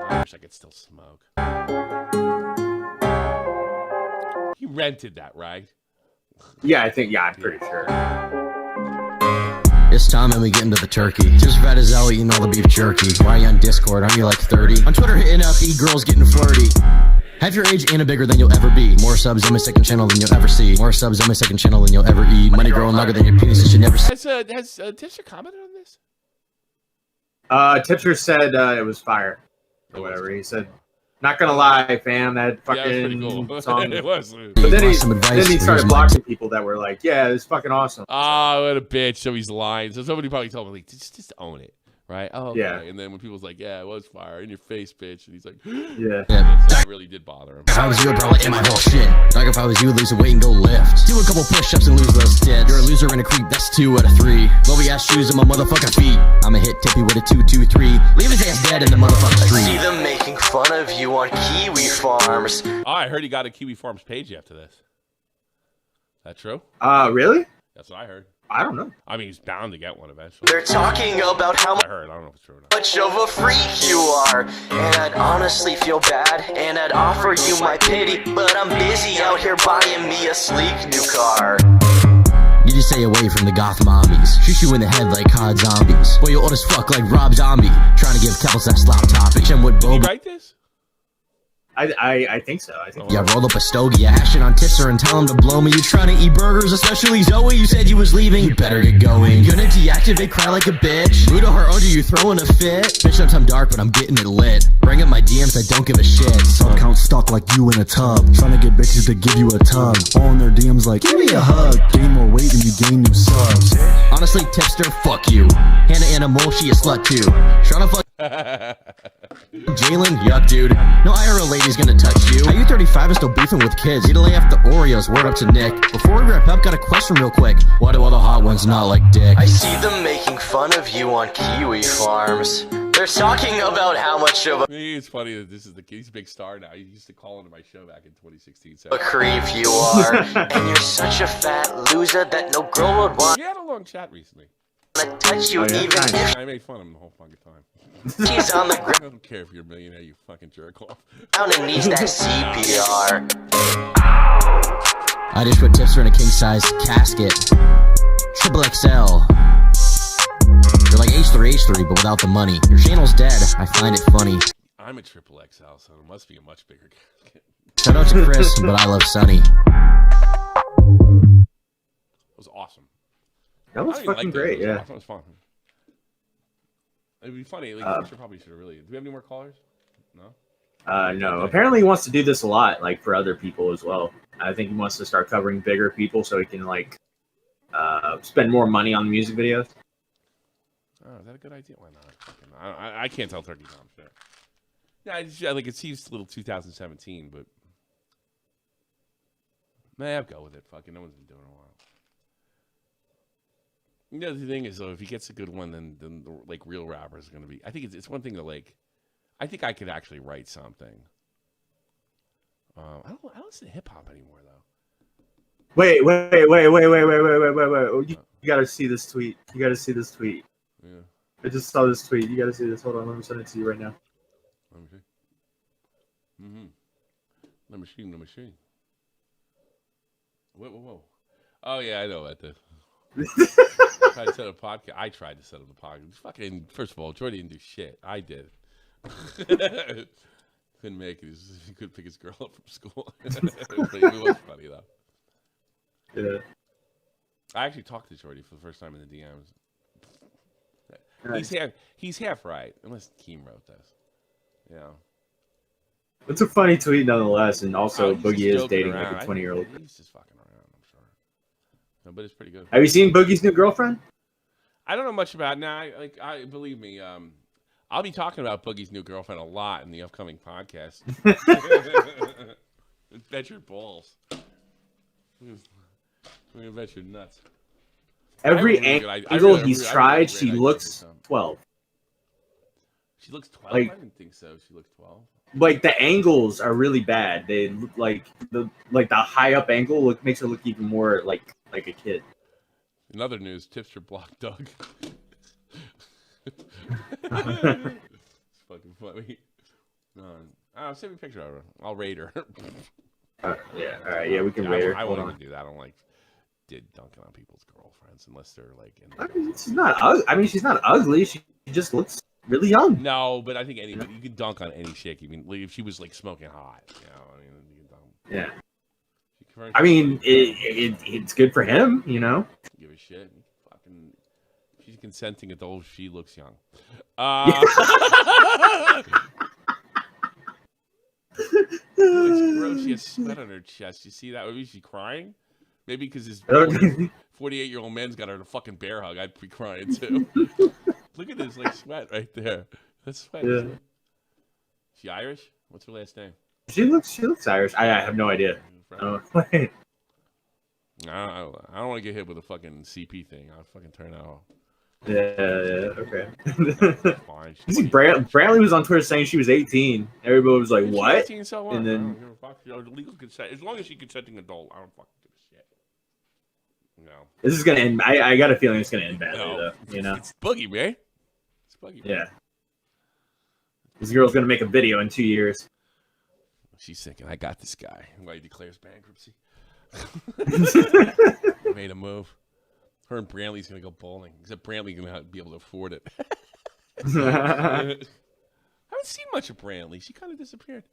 I wish I could still smoke. He rented that, right? Yeah, I'm pretty sure. It's time and we get into the turkey. Just fat as hell eating all the beef jerky. Why are you on Discord? Aren't you like 30? On Twitter hitting up e-girls getting flirty. Have your age and a bigger than you'll ever be. More subs on my second channel than you'll ever see. More subs on my second channel than you'll ever eat. Money growing longer than your penis you should never see. Has Tipster commented on this? Tipster said it was fire. Or whatever. He said, not gonna lie, fam, that fucking cool. song. It was. But then he started blocking people that were like, yeah, it's fucking awesome. Ah, what a bitch. So he's lying. So somebody probably told me, like, just own it. right? Oh, okay. Yeah. And then when people's like, yeah, it was fire in your face, bitch, and he's like, Yeah. that really did bother him. If I was you, I'd probably end my whole shit. Like if I was you, lose a weight and go lift. Do a couple push-ups and lose those tits. You're a loser and a creep, that's 2 out of 3. Glowy ass shoes on my motherfucking feet. I'ma hit Tippy with a 2-2-3. Leave his ass dead in the motherfucking street. See them making fun of you on Kiwi Farms. Oh, I heard he got a Kiwi Farms page after this. That true? Really? That's what I heard. I don't know. I mean, he's bound to get one eventually. They're talking about how I heard. I don't know if it's true or not. much of a freak you are. And I'd honestly feel bad, and I'd offer you my pity. But I'm busy out here buying me a sleek new car. You just stay away from the goth mommies. Shoot you in the head like COD zombies. Boy, you old as fuck like Rob Zombie. Trying to give Keffals that slop topic. And with Did he Boba. write this? I think so. I think. Yeah, roll up a stogie, hash it on Tipster and tell him to blow me. You trying to eat burgers, especially Zoe. You said you was leaving. You better get going. Gonna deactivate, cry like a bitch. Root her under you, throwing a fit. Bitch, I'm dark, but I'm getting it lit. Bring up my DMs, I don't give a shit. Sub count stuck like you in a tub. Trying to get bitches to give you a tug. All in their DMs like, give me a hug. Gain more weight and you gain new subs. Honestly, Tipster, fuck you. Hannah Animal, she a slut too. Trying to fuck. Jalen, yuck, dude. No IRL lady's gonna touch you. Are you 35 and still beefing with kids? Need to lay off the Oreos, word up to Nick. Before we wrap up, got a question real quick. Why do all the hot ones not like dick? I see them making fun of you on Kiwi Farms. They're talking about how much of It's funny that he's a big star now. He used to call into my show back in 2016. So. a creep you are. And you're such a fat loser that no girl would want We had a long chat recently. to touch you even if I made fun of him the whole fucking time. she's on the I don't care if you're a millionaire, you fucking jerk off. ground and needs that CPR. I just put Tipster in a king-size casket. Triple XL. You're like H3, but without the money. Your channel's dead. I find it funny. I'm a triple XL, so it must be a much bigger casket. Shout out to Chris, but I love Sunny. It was awesome. That was I didn't fucking like great. It was Yeah. awesome. It was fun. It'd be funny. Like, probably should have really. Do we have any more callers? No. No. Apparently, he wants to do this a lot, like for other people as well. I think he wants to start covering bigger people so he can like spend more money on the music videos. Oh, is that a good idea? Why not? I can't tell 30 times. Sure. Yeah, like it seems a little 2017, but I'll go with it. Fucking no one's been doing it in a while. You know, the thing is, though, if he gets a good one, then like real rappers are gonna be. I think it's one thing to like. I think I could actually write something. I don't listen to hip hop anymore though. Wait! You gotta see this tweet. You gotta see this tweet. Yeah. I just saw this tweet. You gotta see this. Hold on, let me send it to you right now. Let me see. The machine. Whoa. Oh yeah, I know about this. I tried to set up a podcast. I tried to set up the podcast. Fucking, first of all, Jordy didn't do shit. I did. Couldn't make it. He couldn't pick his girl up from school. But it was funny though. Yeah. I actually talked to Jordy for the first time in the DMs. Nice. He's half right, unless Keem wrote this. Yeah. It's a funny tweet nonetheless, and also He's Boogie just is joking dating around. like a 20-year-old. He's just fucking around, I'm sure. No, but it's pretty good. Have you seen Boogie's new girlfriend? I don't know much about it now. I believe me. I'll be talking about Boogie's new girlfriend a lot in the upcoming podcast. Bet your balls. I'm gonna bet your nuts. Every angle he's tried, she looks 12. She looks 12. Like, I didn't think so. She looks 12. Like the angles are really bad. They look like the high up angle makes her look even more like a kid. In other news, Tipster blocked Doug. It's fucking funny. I'll send me a picture of her. I'll rate her. Yeah, all right. Yeah, we can rate her. I Hold won't on. even do that. I don't like dunking on people's girlfriends unless they're like. She's not. She's not ugly. She just looks really young. No, but I think you can dunk on any chick. I mean, like, if she was like smoking hot, you can dunk. Yeah. I mean, it's good for him, you know. Give a shit. Fucking, she's consenting adult. She looks young. It's gross. She has sweat on her chest. You see that? Maybe she's crying. Maybe because his 48-year-old man's got her in a fucking bear hug. I'd be crying too. Look at this like sweat right there. That's sweat. Yeah. Isn't it? She Irish? What's her last name? She looks Irish. I have no idea. Oh, wait. I don't want to get hit with a fucking CP thing. I'll fucking turn that off. Yeah, okay. Fine. You see, Brantley was on Twitter saying she was 18. Everybody was like, If she's "What?" 18, so what? And I then don't give a fuck. You know, legal consent. As long as she's consenting adult, I don't fucking give a shit. No. this is gonna end. I got a feeling it's gonna end badly, No. though. You know? It's Boogie, man. It's Boogie. Yeah. This girl's gonna make a video in 2 years. She's thinking, I got this guy. Why he declares bankruptcy. Made a move. Her and Brantley's gonna go bowling. Except Brantley's gonna be able to afford it. I haven't seen much of Brantley. She kind of disappeared.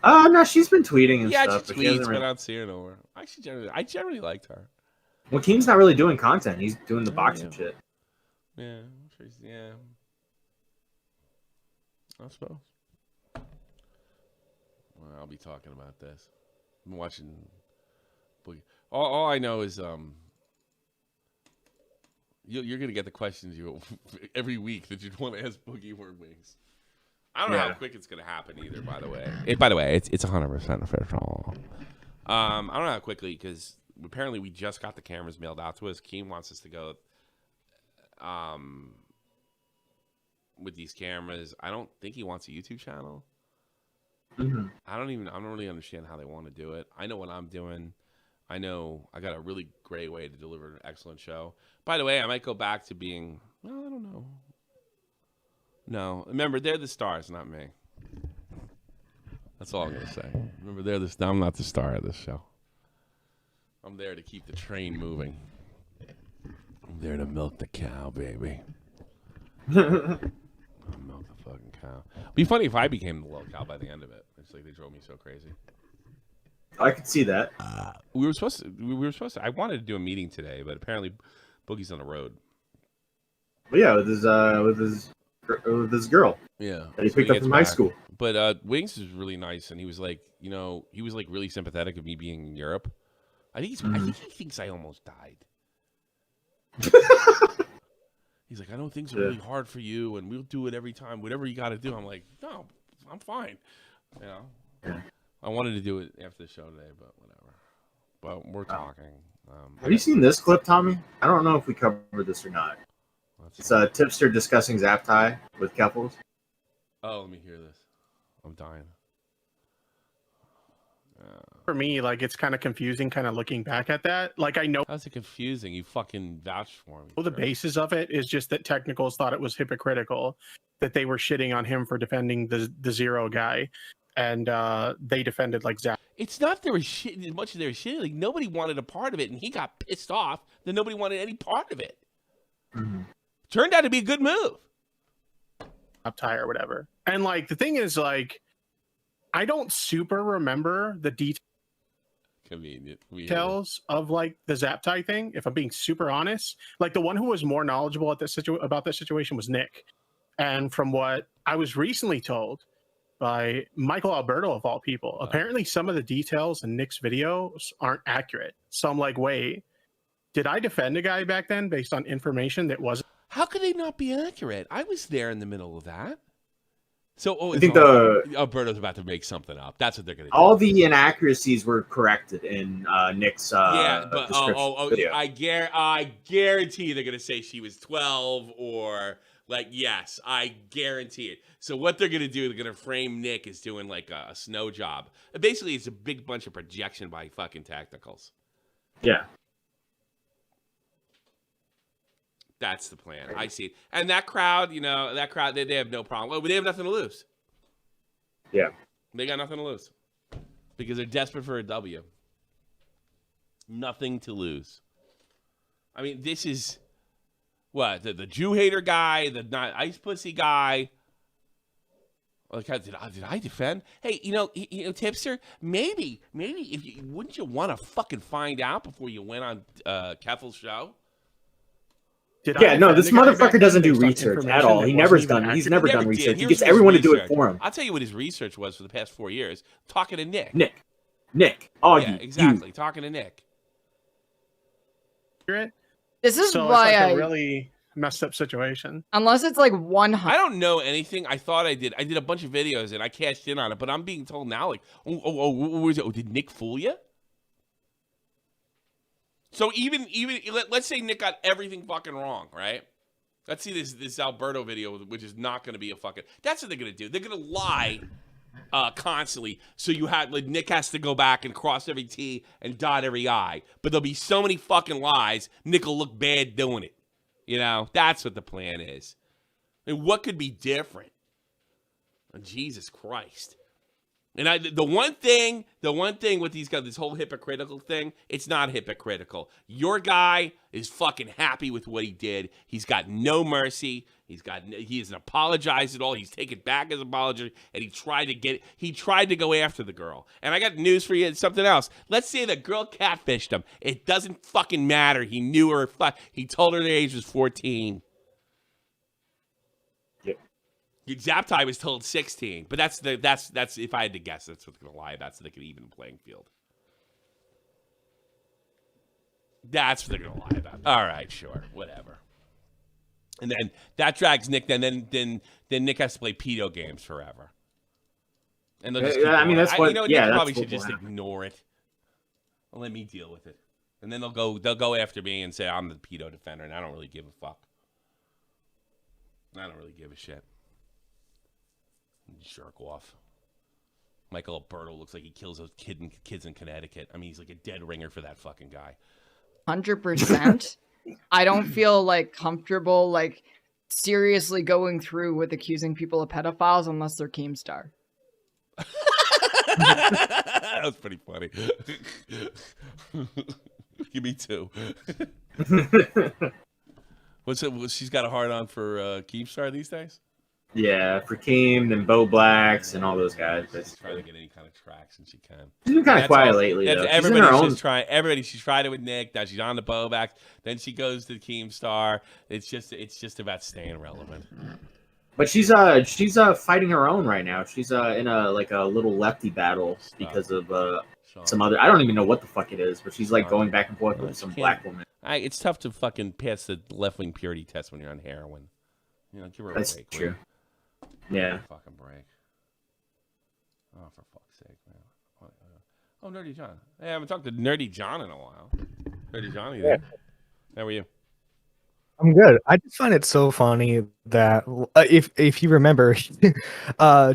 No, she's been tweeting and Yeah, stuff. she but she hasn't tweets, but really- I don't see her nowhere. I generally liked her. Well, Keen's not really doing content. He's doing the boxing shit. Yeah, yeah. I suppose. Well, I'll be talking about this. I'm watching Boogie. All I know is you're gonna get the questions you every week that you'd want to ask Boogie Word Wings. I don't know how quick it's gonna happen either. By the way, it's 100% official. I don't know how quickly because apparently we just got the cameras mailed out to us. Keen wants us to go with these cameras. I don't think he wants a YouTube channel. Mm-hmm. I don't really understand how they want to do it. I know what I'm doing. I know I got a really great way to deliver an excellent show. By the way, I might go back to being, well, I don't know. No, remember, they're the stars, not me. That's all I'm going to say. Remember, I'm not the star of this show. I'm there to keep the train moving. I'm there to milk the cow, baby. I'll milk the fucking cow. It'd be funny if I became the little cow by the end of it. It's like they drove me so crazy. I could see that. We were supposed to. I wanted to do a meeting today, but apparently, Boogie's on the road. But yeah, with his girl. Yeah, that he so picked he up gets from high back. school. But Wings is really nice, and he was like, really sympathetic of me being in Europe. I think he thinks I almost died. He's like, I don't think it's really hard for you, and we'll do it every time. Whatever you got to do. I'm like, no, I'm fine. You know. Yeah. I wanted to do it after the show today, but whatever. But we're talking. Have you seen this clip, Tommy? I don't know if we covered this or not. It's Tipster discussing Zaptai with Keffals. Oh, let me hear this. I'm dying. For me, like, it's kind of confusing, kind of looking back at that. Like, I know How's it confusing? You fucking vouched for me. the basis of it is just that technicals thought it was hypocritical that they were shitting on him for defending the Zero guy, and they defended like Zap. It's not there was shit as much as there was shit. Like nobody wanted a part of it, and he got pissed off that nobody wanted any part of it. Mm-hmm. Turned out to be a good move. Up tie or whatever. And like the thing is, like, I don't super remember the Convenient. details of like the Zap tie thing. If I'm being super honest, like the one who was more knowledgeable at this about this situation was Nick. And from what I was recently told by Michael Alberto of all people, apparently some of the details in Nick's videos aren't accurate. So I'm like, wait, did I defend a guy back then based on information that wasn't? How could they not be accurate? I was there in the middle of that. So I think Alberto's about to make something up. That's what they're going to do. all the inaccuracies were corrected in Nick's description video. I guarantee they're going to say she was 12 or like, yes, I guarantee it. So what they're going to do, they're going to frame Nick as doing like a snow job. Basically, it's a big bunch of projection by fucking technicals. Yeah. That's the plan. I see it. And that crowd, they have no problem. They have nothing to lose. Yeah. They got nothing to lose. Because they're desperate for a W. Nothing to lose. I mean, this is what? The Jew hater guy, the not ice pussy guy. Like, did I defend? Hey, Tipster, maybe if you wouldn't you want to fucking find out before you went on Keffals' show? This motherfucker doesn't do research at all. He's never done research. He gets everyone to do it for him. I'll tell you what his research was for the past 4 years. Talking to Nick. Nick. Yeah, exactly. Talking to Nick. This is so why it's like I a really messed up situation. Unless it's like 100. I don't know anything. I thought I did. I did a bunch of videos and I cashed in on it, but I'm being told now, like, did Nick fool you? So even let's say Nick got everything fucking wrong, right? Let's see this Alberto video, which is not going to be a fucking. That's what they're going to do. They're going to lie constantly. So Nick has to go back and cross every T and dot every I. But there'll be so many fucking lies, Nick will look bad doing it. You know, that's what the plan is. And what could be different? Oh, Jesus Christ. And the one thing with these guys, this whole hypocritical thing, it's not hypocritical. Your guy is fucking happy with what he did. He's got no mercy. He hasn't apologized at all. He's taken back his apology, and he tried to go after the girl. And I got news for you. It's something else. Let's say the girl catfished him. It doesn't fucking matter. He knew her. He told her their age was 14. Zaptai was told 16, but that's if I had to guess, that's what's gonna lie. That's like an even playing field. That's what they're gonna lie about. All right, sure, whatever. And then that drags Nick. Then Nick has to play pedo games forever. And they'll just keep I mean, that's what. Nick probably should just ignore it. Well, let me deal with it. And then they'll go after me and say I'm the pedo defender, and I don't really give a fuck. I don't really give a shit. Jerk off. Michael Alberto looks like he kills those kids in Connecticut. I mean, he's like a dead ringer for that fucking guy. 100%. I don't feel like comfortable like seriously going through with accusing people of pedophiles unless they're Keemstar. That was pretty funny. Give me two. What's it? She's got a hard on for Keemstar these days. Yeah, for Keem and Bo Blacks and all those guys. She's trying to get any kind of traction she can. She's been kind of quiet lately, though. Everybody's just trying. She's tried it with Nick. Now she's on the Bo Blacks. Then she goes to Keemstar. It's just about staying relevant. But she's fighting her own right now. She's in a little lefty battle because of some other. I don't even know what the fuck it is, but she's like going back and forth with some black woman. It's tough to fucking pass the left-wing purity test when you're on heroin. You know, give her a break. That's true. Yeah. Fucking break. Oh, for fuck's sake, man. Oh, Nerdy John. Hey, I haven't talked to Nerdy John in a while. Nerdy John, you there? How are you? I'm good. I just find it so funny that if you remember,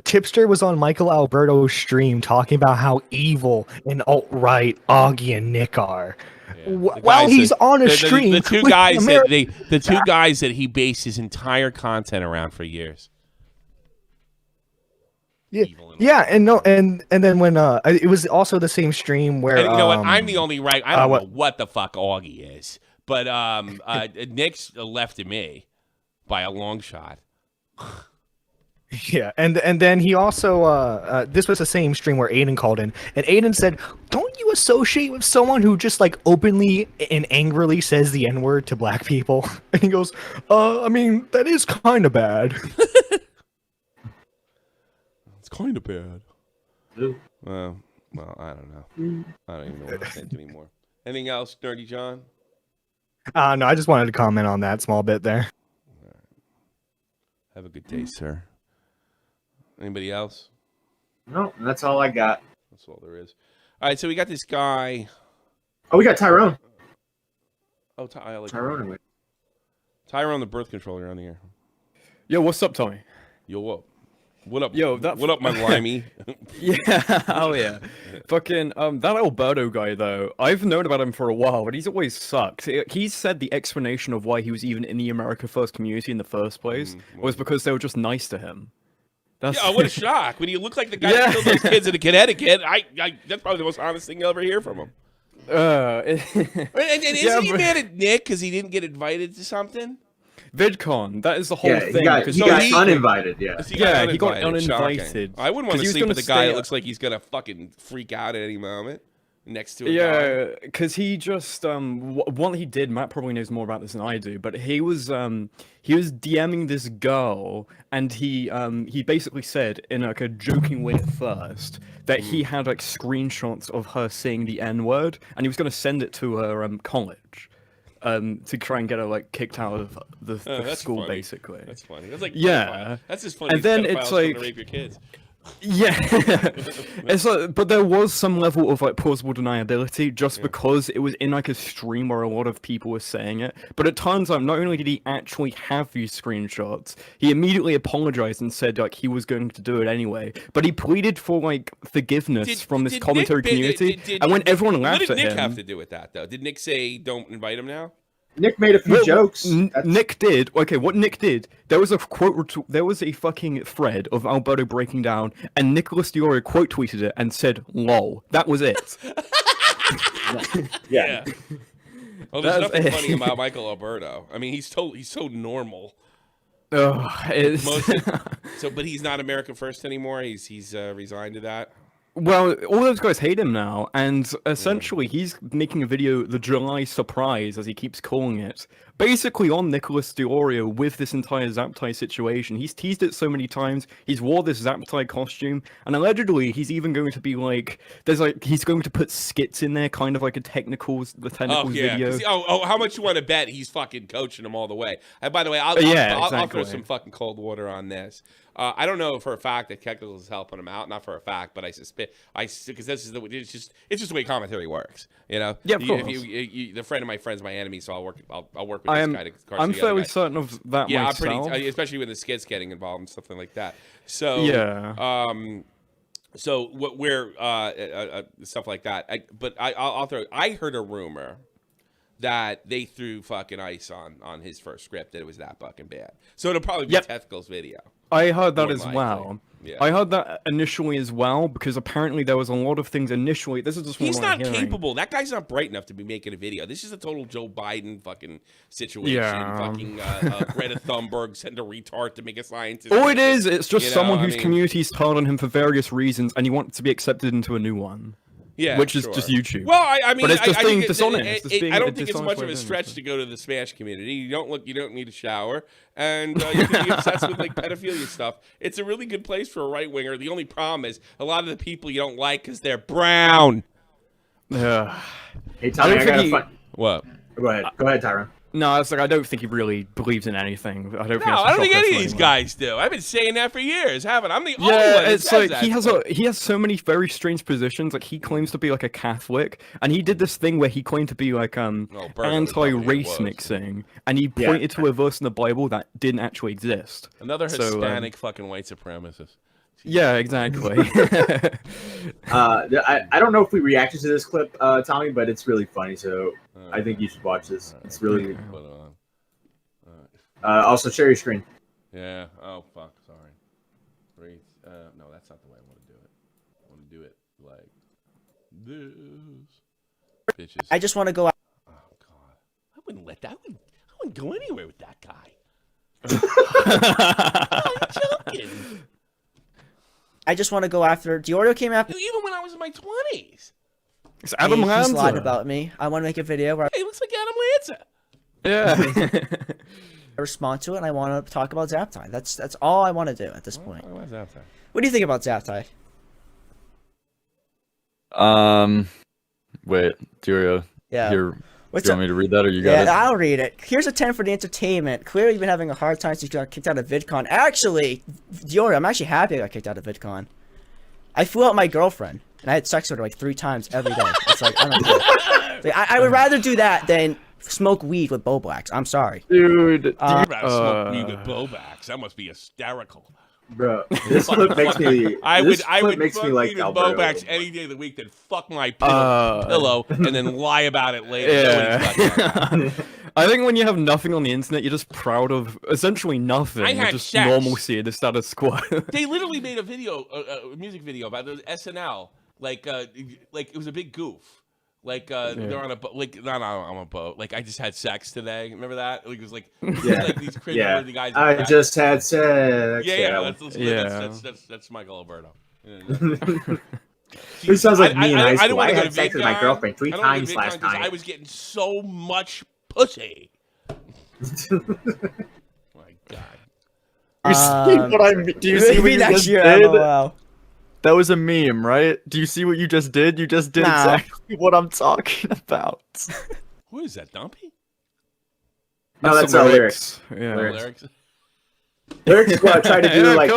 Tipster was on Michael Alberto's stream talking about how evil and alt-right Augie and Nick are. While he's on a stream, the two guys that he based his entire content around for years. Yeah, and then when it was also the same stream where and you know what? I'm the only right. I don't know what the fuck Augie is, but Nick's left to me by a long shot. Yeah, and then he also this was the same stream where Aiden called in, and Aiden said, "Don't you associate with someone who just like openly and angrily says the N-word to black people?" And he goes, I mean, that is kind of bad." It's kind of bad. Well, I don't know. I don't even know what to think anymore. Anything else, Nerdy John? No, I just wanted to comment on that small bit there. Right. Have a good day, sir. Anybody else? No, that's all I got. That's all there is. All right, so we got this guy. Oh, we got Tyrone. Oh, I like Tyrone. Tyrone, the birth controller on the air. Yo, what's up, Tommy? Yo, what? What up? Yo, what up, my limey? Yeah, oh yeah. Fucking that Alberto guy though. I've known about him for a while, but he's always sucked. He said the explanation of why he was even in the America First community in the first place was because they were just nice to him. That's... Yeah, what a shock! When you look like the guy that killed those kids in Connecticut, that's probably the most honest thing you'll ever hear from him. And isn't he mad at Nick because he didn't get invited to something? VidCon, that is the whole thing. He got uninvited, yeah. He got uninvited. Shocking. I wouldn't want to sleep with a guy that looks like he's gonna fucking freak out at any moment next to a guy. Because he just what he did, Matt probably knows more about this than I do, but he was DMing this girl, and he basically said in like a joking way at first that he had like screenshots of her saying the N-word, and he was gonna send it to her college. to try and get her like kicked out of the that's school, funny. basically. That's funny. That's like yeah, that's just funny. And then pedophiles it's trying to like rape your kids. yeah, it's like, but there was some level of like plausible deniability just because it was in like a stream where a lot of people were saying it. But it turns out not only did he actually have these screenshots, he immediately apologized and said like he was going to do it anyway. But he pleaded for like forgiveness from this commentary community, and when everyone laughed what at did Nick him, have to do with that though? Did Nick say don't invite him now? Nick made a few jokes. Nick did. Okay, what Nick did, there was a there was a fucking thread of Alberto breaking down, and Nicholas Diorio quote tweeted it and said, "Lol." That was it. Yeah. Well, there's That's nothing it. funny about Michael Alberto. I mean, he's so normal. Oh, it's... But he's not American First anymore. He's resigned to that. Well, all those guys hate him now, and essentially he's making a video, the July Surprise, as he keeps calling it, basically on Nicholas Diorio with this entire Zaptai situation. He's teased it so many times, he's wore this Zaptai costume, and allegedly he's even going to be like, he's going to put skits in there, kind of like the technicals video. How much you want to bet he's fucking coaching them all the way? And by the way, I'll throw some fucking cold water on this. I don't know for a fact that Keffals is helping him out. Not for a fact, but I suspect because this is it's just the way commentary works. You know. Yeah, of course. The friend of my friend's my enemy, so I'll work with this guy to crush I'm the other fairly guy. certain of that myself. I'm pretty, especially when the skits getting involved and something like that. So yeah. So what we're stuff like that. I'll throw. I heard a rumor that they threw fucking ice on his first script, that it was that fucking bad. So it'll probably be Keffals' video. I heard that More as likely. well. Yeah. I heard that initially as well, because apparently there was a lot of things initially. This is just He's what not I'm hearing. capable. That guy's not bright enough to be making a video. This is a total Joe Biden fucking situation. Yeah. Fucking Greta Thunberg sent a retard to make a scientist. All it is, it's just You know, someone I whose mean- community's hard on him for various reasons, and he wants to be accepted into a new one. Yeah, which is sure. just YouTube. Well, I mean, but it's just I being think dishonest. It's being I a don't think it's dishonest much way of a doing stretch it. to go to the Smash community. You don't need a shower, and you can be obsessed with like pedophilia stuff. It's a really good place for a right winger. The only problem is a lot of the people you don't like because they're brown. Yeah. Hey Tommy, I got a fun. What? Go ahead, Tyron. No, it's like I don't think he really believes in anything. I don't think any of these guys do. I've been saying that for years, haven't I? I'm the only one that it's says like that. he has so many very strange positions. Like he claims to be like a Catholic, and he did this thing where he claimed to be like anti-race mixing, and he pointed to a verse in the Bible that didn't actually exist. Another So, Hispanic fucking white supremacist. Yeah, exactly. I don't know if we reacted to this clip, Tommy, but it's really funny. So I think you should watch this. It's really. Also, share your screen. Yeah. Oh fuck. Sorry. Breathe. No, that's not the way I want to do it. I want to do it like this. Bitches. I just want to go out. Oh god. I wouldn't let that. I wouldn't go anywhere with that guy. I'm joking. I just want to go after. Diorio came after. Even when I was in my 20s. It's Adam He's Lanza. lied about me. I want to make a video where He looks like Adam Lanza. Yeah. I respond to it, and I want to talk about Zaptai. That's all I want to do at this point. What's Zaptai? What do you think about Zaptai? Wait, Diorio. Yeah. Do you What's want up? me to read that, or you got it? Yeah, I'll read it. Here's a 10 for the entertainment. Clearly, you've been having a hard time since you got kicked out of VidCon. Actually, Diorio, I'm actually happy I got kicked out of VidCon. I flew out my girlfriend, and I had sex with her like 3 times every day. It's like, I don't know. Like, I would rather do that than smoke weed with Bo Blacks. I'm sorry. Dude. I'd rather smoke weed with Bobacks. That must be hysterical. Bro, this clip makes me. I would makes fuck me like weed with Alberto. Bobacks any day of the week, then fuck my pillow and then lie about it later. Yeah. I think when you have nothing on the internet, you're just proud of essentially nothing. I had just sex. normalcy in the status quo. They literally made a video, a music video about the SNL. Like it was a big goof. Like they're on a boat. Like not on a boat. Like I just had sex today. Remember that? Like, it was like like these cringeworthy guys. I just had sex. Yeah. That's Michael Alberto. This sounds like me in high I school. don't want I to go had to sex with my VidCon. girlfriend 3 I don't wanna go times to last VidCon 'cause night. I was getting so much pussy. My God. You see what I mean? Do you see what you just did? That was a meme, right? Do you see what you just did? You just did exactly what I'm talking about. Who is that, Dumpy? No, that's some lyrics. Yeah. Lyrics. Lyrics try to do like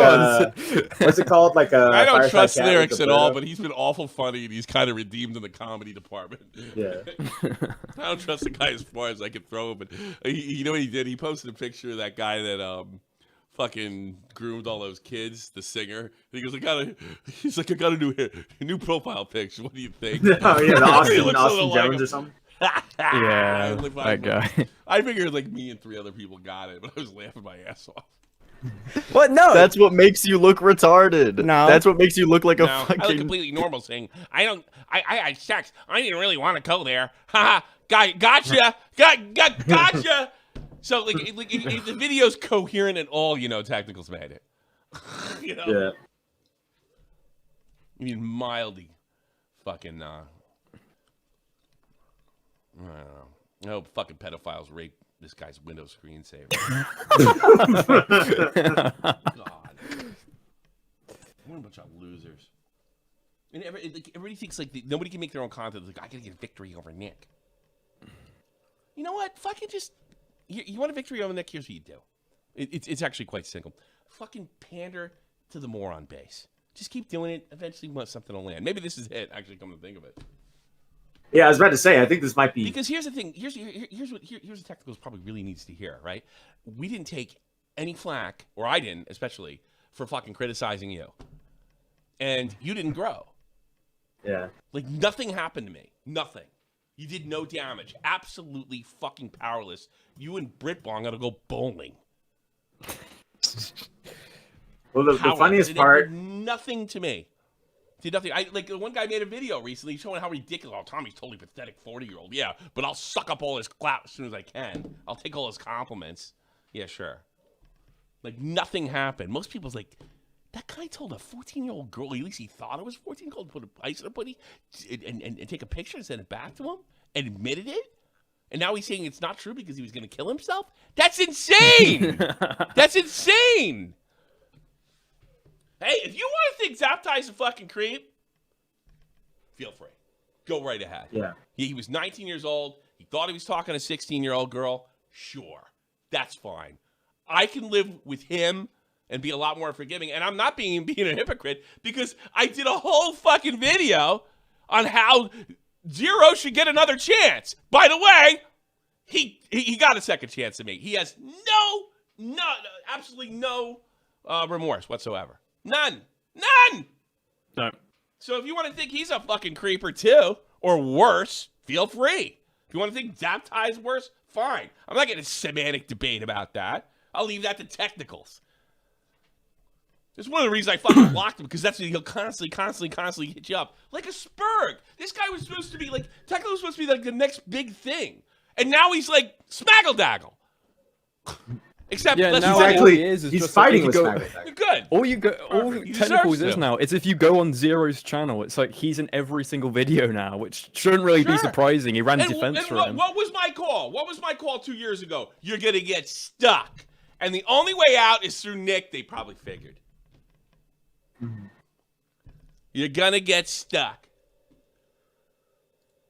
what's it called? Like a I don't Fireside trust Chat with lyrics the at all, Birdo? but he's been awful funny and he's kind of redeemed in the comedy department. Yeah. I don't trust the guy as far as I can throw him, but you know what he did? He posted a picture of that guy that fucking groomed all those kids, the singer. And he goes, I got a new profile picture. What do you think? Oh yeah, the He looks a Austin little like Jones him. or something. Yeah, that guy. I figured like me and 3 other people got it, but I was laughing my ass off. What? No. That's what makes you look retarded. No. That's what makes you look like a No, I look fucking. completely normal saying, I had sex. I didn't really want to go there. Haha, gotcha. Gotcha. So, if the video's coherent at all, Technicals made it. Yeah. I mean, mildly fucking, I don't know. I hope fucking pedophiles rape this guy's Windows screensaver. God. What a bunch of losers. And everybody thinks nobody can make their own content. Like, I gotta get a victory over Nick. You know what? Fucking just you want a victory over Nick? Here's what you do. It's actually quite simple. Fucking pander to the moron base. Just keep doing it. Eventually, something will land. Maybe this is it. Actually, come to think of it. Yeah, I was about to say. I think this might be Because here's the thing. Here's what Technicals probably really needs to hear. Right? We didn't take any flack, or I didn't, especially for fucking criticizing you, and you didn't grow. Yeah. Like nothing happened to me. Nothing. You did no damage. Absolutely fucking powerless. You and Britbong gotta go bowling. Well, the funniest part. Did nothing to me. Did nothing. One guy made a video recently showing how ridiculous. Oh, Tommy's totally pathetic 40-year-old. Yeah, but I'll suck up all his clout as soon as I can. I'll take all his compliments. Yeah, sure. Like nothing happened. Most people's like, that guy told a 14-year-old girl, at least he thought it was 14, to put ice on a putty and take a picture and send it back to him and admitted it. And now he's saying it's not true because he was going to kill himself? That's insane! That's insane! Hey, if you want to think Zaptai's a fucking creep, feel free. Go right ahead. Yeah. He was 19 years old. He thought he was talking to a 16-year-old girl. Sure. That's fine. I can live with him and be a lot more forgiving. And I'm not being a hypocrite because I did a whole fucking video on how Zero should get another chance. By the way, he got a second chance at me. He has absolutely no remorse whatsoever. None. No. So if you want to think he's a fucking creeper too, or worse, feel free. If you want to think Zaptai's worse, fine. I'm not getting a semantic debate about that. I'll leave that to Technicals. It's one of the reasons I fucking blocked him, because that's what he'll constantly hit you up. Like a Spurg. This guy was supposed to be like, Technicals was supposed to be like the next big thing. And now he's like, Smaggle-daggle. Except yeah, that's now funny. all he is he's just fighting like, with Smaggle-daggle. You're good. All He Technicals deserves is to. now is if you go on Zero's channel, it's like he's in every single video now, which shouldn't really be Sure. surprising. He ran And defense for him. What was my call? What was my call 2 years ago? You're going to get stuck. And the only way out is through Nick, they probably figured. You're going to get stuck.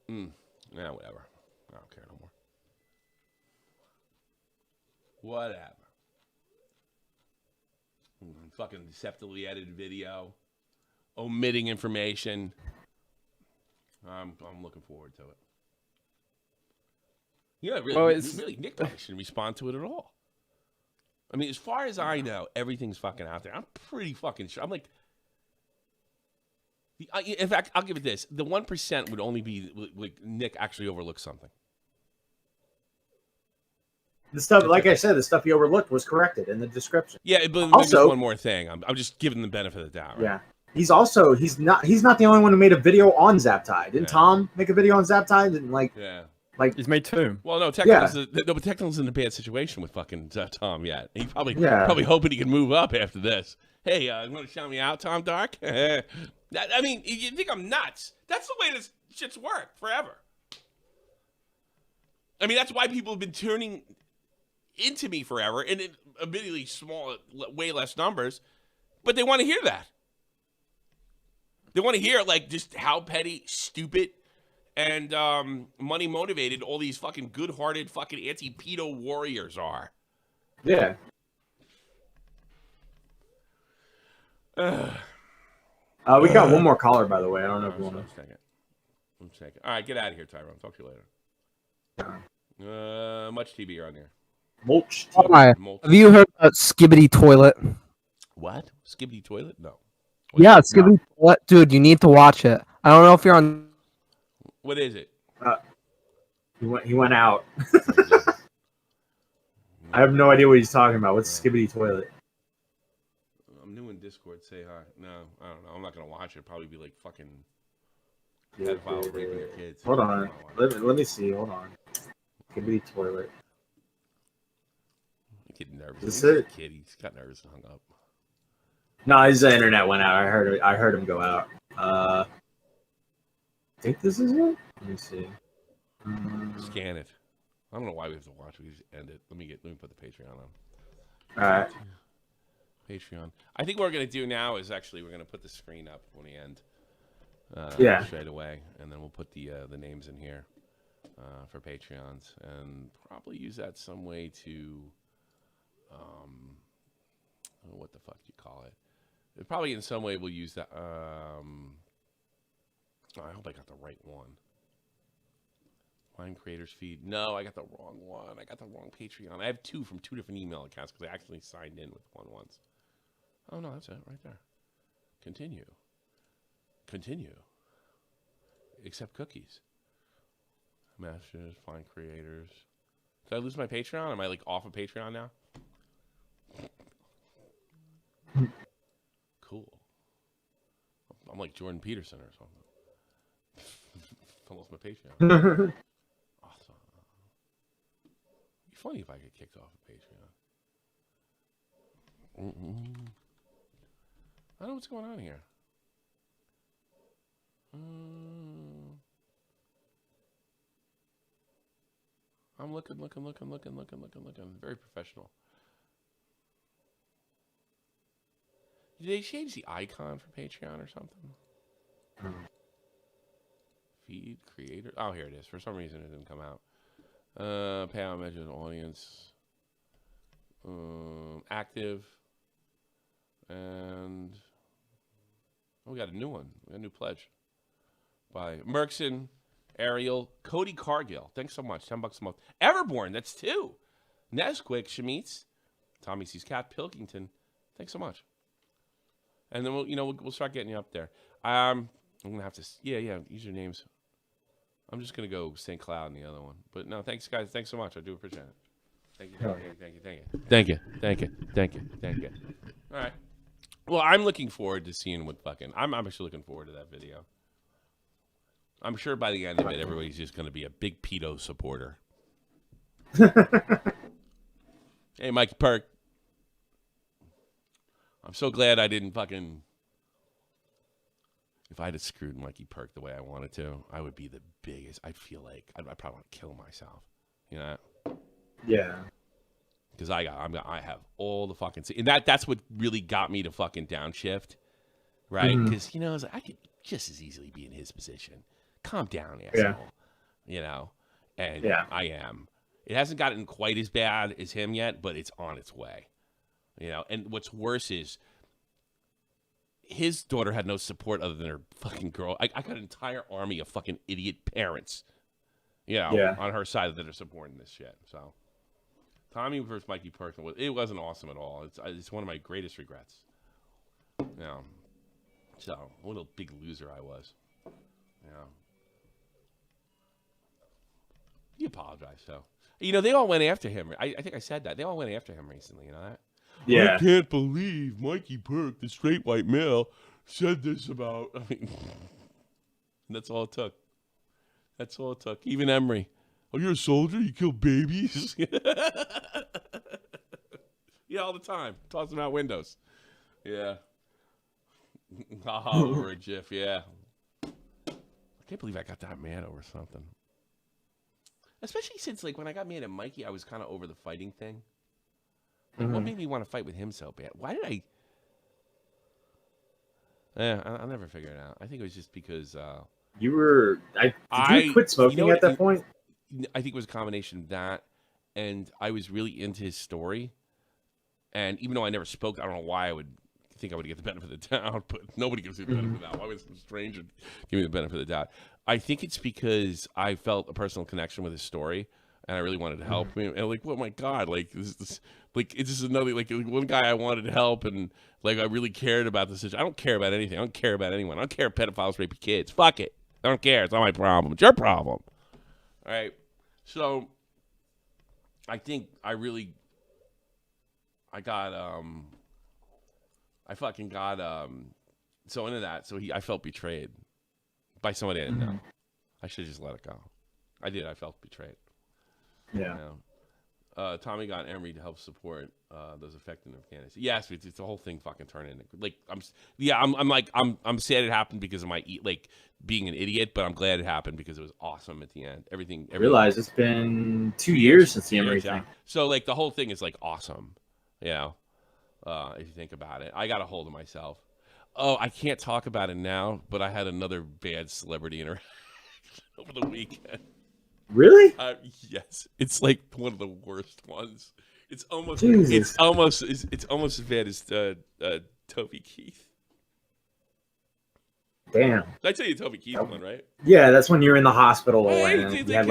Yeah, whatever. I don't care no more. Whatever. Fucking deceptively edited video. Omitting information. I'm looking forward to it. Yeah, really, Nick probably shouldn't respond to it at all. I mean, as far as I know, everything's fucking out there. I'm pretty fucking sure. I'm like, in fact, I'll give it this: the 1% would only be like Nick actually overlooked something. The stuff, like I said, the stuff he overlooked was corrected in the description. Yeah, but Also- just one more thing. I'm just giving the benefit of the doubt. Right? Yeah. He's not the only one who made a video on Zaptai. Didn't Tom make a video on Zaptai? Didn't He's made 2. Well, no, Technical's in a bad situation with fucking Tom yet. He probably hoping he can move up after this. Hey, you want to shout me out, Tom Dark? I mean, you think I'm nuts? That's the way this shit's worked forever. I mean, that's why people have been turning into me forever, and in admittedly small, way less numbers, but they want to hear that. They want to hear like just how petty, stupid, and money motivated all these fucking good-hearted fucking anti-pedo warriors are. Yeah. We got one more caller, by the way. I don't know if you want to. One second. All right, get out of here, Tyrone. Talk to you later. Much TV are on there. Mulch. Oh my. Mulch. Have you heard about Skibbity Toilet? What? Skibbity Toilet? No. Yeah, Skibbity Toilet. Dude, you need to watch it. I don't know if you're on. What is it? He went out. I have no idea what he's talking about. What's Skibbity Toilet? I'm new in Discord. Say hi. No, I don't know. I'm not gonna watch it. Probably be like fucking pedophile raping your kids. Hold on. Let me see. Hold on. Skibbity Toilet. I'm getting nervous. Is He's it? a kid. He's got nervous and hung up. No, his internet went out. I heard him go out. I think this is it. Let me see. Scan it. I don't know why we have to watch it. We just end it. Let me put the Patreon on. All right. Patreon. I think what we're gonna do now is actually we're gonna put the screen up when we end. Yeah. Straight away, and then we'll put the names in here for Patreons, and probably use that some way to, what the fuck do you call it? Probably in some way we'll use that. I hope I got the right one. Wine Creators Feed. No, I got the wrong one. I got the wrong Patreon. I have two from two different email accounts because I actually signed in with one once. Oh, no, that's it right there. Continue. Continue. Accept cookies. Masters, find creators. Did I lose my Patreon? Am I like off of Patreon now? Cool. I'm like Jordan Peterson or something. I lost my Patreon. Awesome. It'd be funny if I get kicked off of Patreon. I don't know what's going on here. I'm looking. Very professional. Did they change the icon for Patreon or something? Feed creator. Oh, here it is. For some reason, it didn't come out. Payout measures audience. Active. And we got a new one. We got a new pledge by Merkson, Ariel, Cody Cargill. Thanks so much. $10 a month. Everborn. That's 2. Nesquik, Shamitz, Tommy C's Cat, Pilkington. Thanks so much. And then we'll start getting you up there. I'm gonna have to usernames. I'm just gonna go St. Cloud in the other one. But no, thanks guys. Thanks so much. I do appreciate it. Thank you. All right. Well, I'm looking forward to seeing what fucking. I'm actually looking forward to that video. I'm sure by the end of it, everybody's just gonna be a big pedo supporter. Hey, Mikey Perk. I'm so glad I didn't fucking. If I'd have screwed Mikey Perk the way I wanted to, I would be the biggest. I feel like I'd probably want to kill myself. You know? Yeah. Because I have all the fucking. And that's what really got me to fucking downshift, right? Because I could just as easily be in his position. Calm down, asshole. Yeah. And I am. It hasn't gotten quite as bad as him yet, but it's on its way. And what's worse is his daughter had no support other than her fucking girl. I got an entire army of fucking idiot parents, on her side that are supporting this shit. So, Tommy versus Mikey Perk, it wasn't awesome at all. It's one of my greatest regrets. So what a big loser I was. He apologized, though. They all went after him. I think I said that. They all went after him recently, you know that? Yeah. I can't believe Mikey Perk, the straight white male, said this about. That's all it took. Even Emery. Oh, you're a soldier? You kill babies? Yeah, all the time. Toss them out windows. Yeah. Over a GIF, yeah. I can't believe I got that mad over something. Especially since, when I got mad at Mikey, I was kind of over the fighting thing. What made me want to fight with him so bad? Why did I... I'll never figure it out. I think it was just because You were. Did you quit smoking at that point? I think it was a combination of that, and I was really into his story. And even though I never spoke, I don't know why I would think I would get the benefit of the doubt, but nobody gives me the benefit of the doubt. Why would some stranger give me the benefit of the doubt? I think it's because I felt a personal connection with his story, and I really wanted to help him. And like, oh my god, like this like it's just another like one guy I wanted to help, and like I really cared about this situation. I don't care about anything. I don't care about anyone. I don't care if pedophiles rape kids. Fuck it. I don't care. It's not my problem. It's your problem. All right. So I think I fucking got so into that. So I felt betrayed by somebody I didn't know. I should just let it go. I did. I felt betrayed. Yeah. You know? Tommy got Emery to help support those affected in Afghanistan. Yes, it's the whole thing fucking turned into like I'm sad it happened because of my being an idiot, but I'm glad it happened because it was awesome at the end. Everything. I realize it's been 2 years since the Emery thing. So like the whole thing is like awesome, you know. If you think about it, I got a hold of myself. Oh, I can't talk about it now, but I had another bad celebrity interaction over the weekend. Really? Yes, it's like one of the worst ones. It's almost Jesus. it's almost as bad as Toby Keith. Damn. Did I tell you Toby Keith one, right? Yeah, that's when you're in the hospital. Hey, and they, you had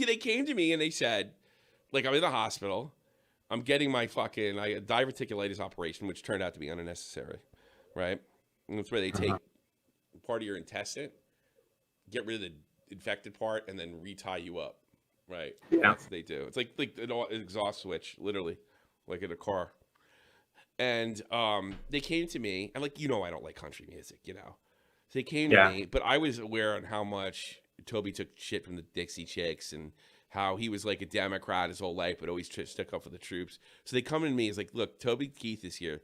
they came to me and they said, like, I'm in the hospital. I'm getting my fucking diverticulitis operation, which turned out to be unnecessary, right? And that's where they take part of your intestine, get rid of the infected part, and then retie you up, right? Yeah. That's what they do. It's like an exhaust switch, literally, like in a car. And they came to me, and like, you know, I don't like country music, you know. So they came to me, but I was aware on how much Toby took shit from the Dixie Chicks and how he was like a Democrat his whole life, but always stuck up for the troops. So they come to me, it's like, look, Toby Keith is here.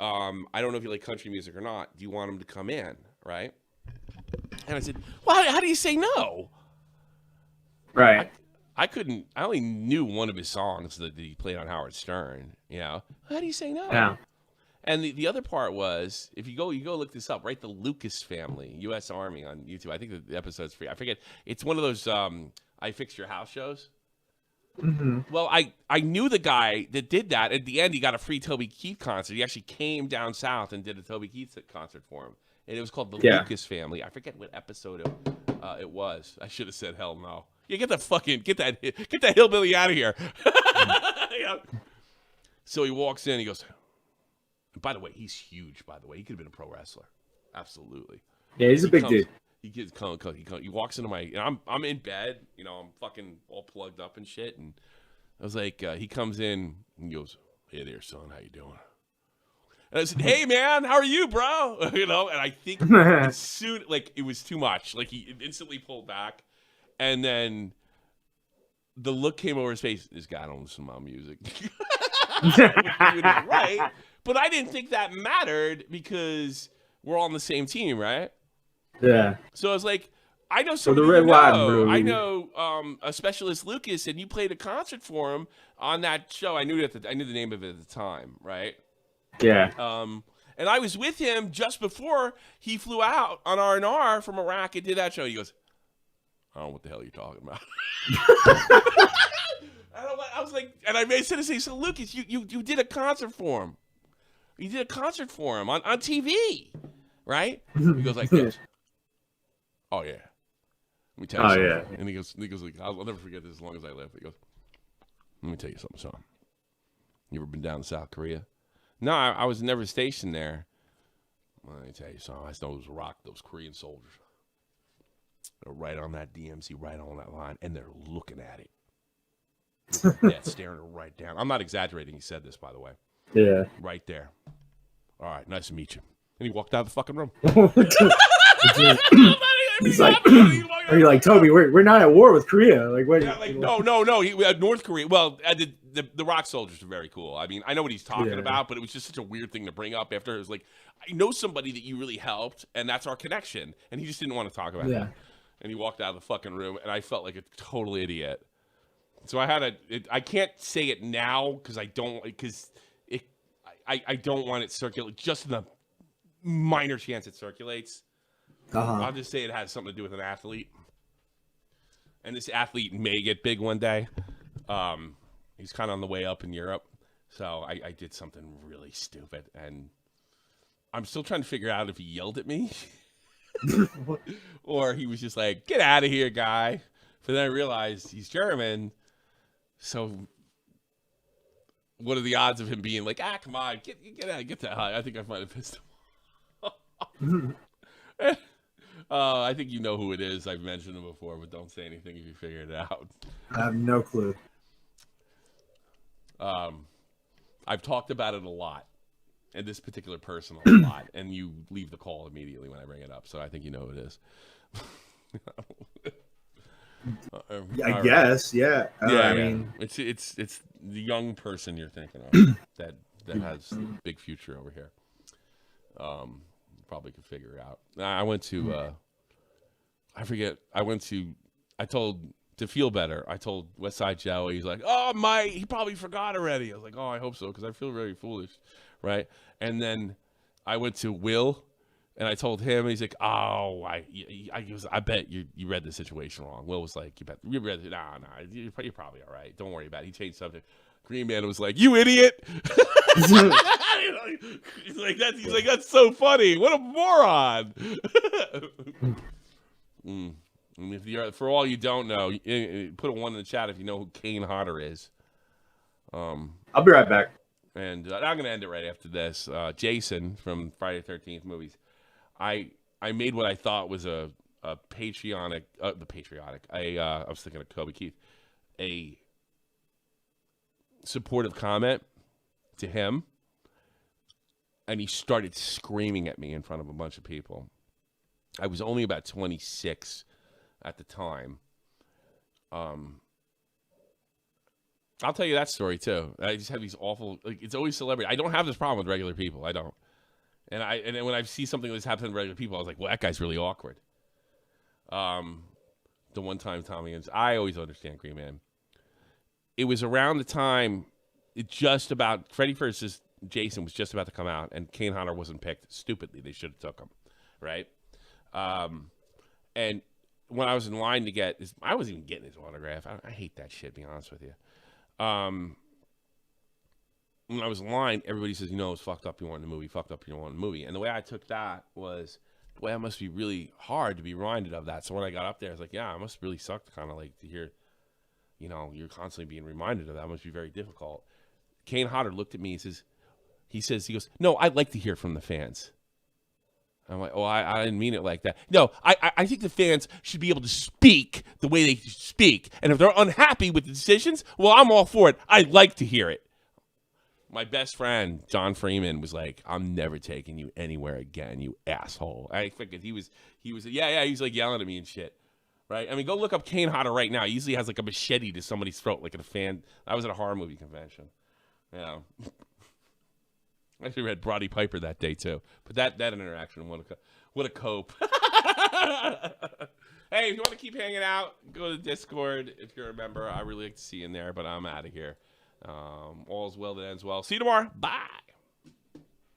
I don't know if you like country music or not. Do you want him to come in, right? And I said, well, how do you say no? Right. I only knew one of his songs that he played on Howard Stern, you know. How do you say no? Yeah. And the other part was, if you go look this up, right? The Lucas family, U.S. Army on YouTube. I think the episode's free. I forget. It's one of those I Fixed Your House shows. Mm-hmm. Well, I knew the guy that did that. At the end, he got a free Toby Keith concert. He actually came down south and did a Toby Keith concert for him. And it was called The Lucas Family. I forget what episode it was. I should have said hell no. Yeah, get that hillbilly out of here. Yeah. So he walks in. He goes, by the way, he's huge. By the way, he could have been a pro wrestler. Absolutely. Yeah, he's a big dude. He walks into my, and I'm in bed. You know, I'm fucking all plugged up and shit. And I was like, he comes in and he goes, "Hey there, son, how you doing?" And I said, "Hey man, how are you, bro?" You know, and I think as soon, like, it was too much. Like, he instantly pulled back, and then the look came over his face. This guy don't listen to my music. Right, but I didn't think that mattered because we're all on the same team, right? Yeah. So I was like, I know somebody I know a Specialist Lucas, and you played a concert for him on that show. I knew the name of it at the time, right? Yeah. And I was with him just before he flew out on R&R from Iraq and did that show. He goes, "I don't know what the hell you're talking about." I was like, and I made sense to say, "So Lucas, you did a concert for him. You did a concert for him on TV, right?" He goes like this. "Oh yeah, let me tell you something." Yeah. And he goes like, "I'll never forget this as long as I live." He goes, "Let me tell you something, son. You ever been down to South Korea?" "No, I was never stationed there." "Well, let me tell you something. I know those Korean soldiers. They're right on that DMZ, right on that line, and they're looking at it. Yeah, staring her right down." I'm not exaggerating. He said this, by the way. Yeah. Right there. "All right, nice to meet you." And he walked out of the fucking room. He's like, are you like, "Toby, we're not at war with Korea"? Like, what? Yeah, like, no. North Korea. Well, the rock soldiers are very cool. I mean, I know what he's talking about, but it was just such a weird thing to bring up after. It was like, I know somebody that you really helped, and that's our connection. And he just didn't want to talk about it. And he walked out of the fucking room, and I felt like a total idiot. So I can't say it now because I don't want it circulate. Just in the minor chance it circulates. Uh-huh. I'll just say it has something to do with an athlete. And this athlete may get big one day. He's kind of on the way up in Europe. So I did something really stupid. And I'm still trying to figure out if he yelled at me. Or he was just like, get out of here, guy. But then I realized he's German. So what are the odds of him being like, come on, get out, get the hell. I think I might have pissed him off. I think you know who it is. I've mentioned him before, but don't say anything if you figure it out. I have no clue. I've talked about it a lot, and this particular person a lot, and you leave the call immediately when I bring it up. So I think you know who it is. I guess, yeah. I mean, it's the young person you're thinking of that has a big future over here. Probably could figure it out. I went to I told to feel better. I told Westside Joey. He's like, oh he probably forgot already. I was like, oh, I hope so, because I feel very foolish, right? And then I went to Will. And I told him, and he's like, "Oh, I bet you read the situation wrong." Will was like, "You read it? Nah, you're probably all right. Don't worry about it." He changed subject. Green Man was like, "You idiot!" He's like, "That's so funny. What a moron!" And for all you don't know, put a 1 in the chat if you know who Kane Hodder is. I'll be right back. And I'm gonna end it right after this. Jason from Friday the 13th movies. I made what I thought was I was thinking of Kobe Keith, a supportive comment to him, and he started screaming at me in front of a bunch of people. I was only about 26 at the time. I'll tell you that story too. I just have these awful, it's always celebrity. I don't have this problem with regular people. I don't. And then when I see something that's happened to regular people, I was like, well, that guy's really awkward. The one time Tommy and I always understand Green Man. It was around the time Freddy vs. Jason was just about to come out, and Kane Hodder wasn't picked. Stupidly, they should have took him, right? And when I was in line to get I wasn't even getting his autograph. I hate that shit, to be honest with you. When I was in line, everybody says, it's fucked up you want in the movie, fucked up you don't want in the movie. And the way I took that was, boy, that must be really hard to be reminded of that. So when I got up there, I was like, yeah, it must really suck to kind of like to hear, you're constantly being reminded of that. It must be very difficult. Kane Hodder looked at me and he goes, no, I'd like to hear from the fans. I'm like, oh, I didn't mean it like that. No, I think the fans should be able to speak the way they speak. And if they're unhappy with the decisions, well, I'm all for it. I'd like to hear it. My best friend, John Freeman, was like, I'm never taking you anywhere again, you asshole. I figured he was like yelling at me and shit. Right? I mean, go look up Kane Hodder right now. He usually has like a machete to somebody's throat, like at a fan. I was at a horror movie convention. Yeah. I actually read Roddy Piper that day too. But that interaction, what a cope. Hey, if you want to keep hanging out, go to the Discord if you're a member. I really like to see you in there, but I'm out of here. All's well that ends well. See you tomorrow. Bye.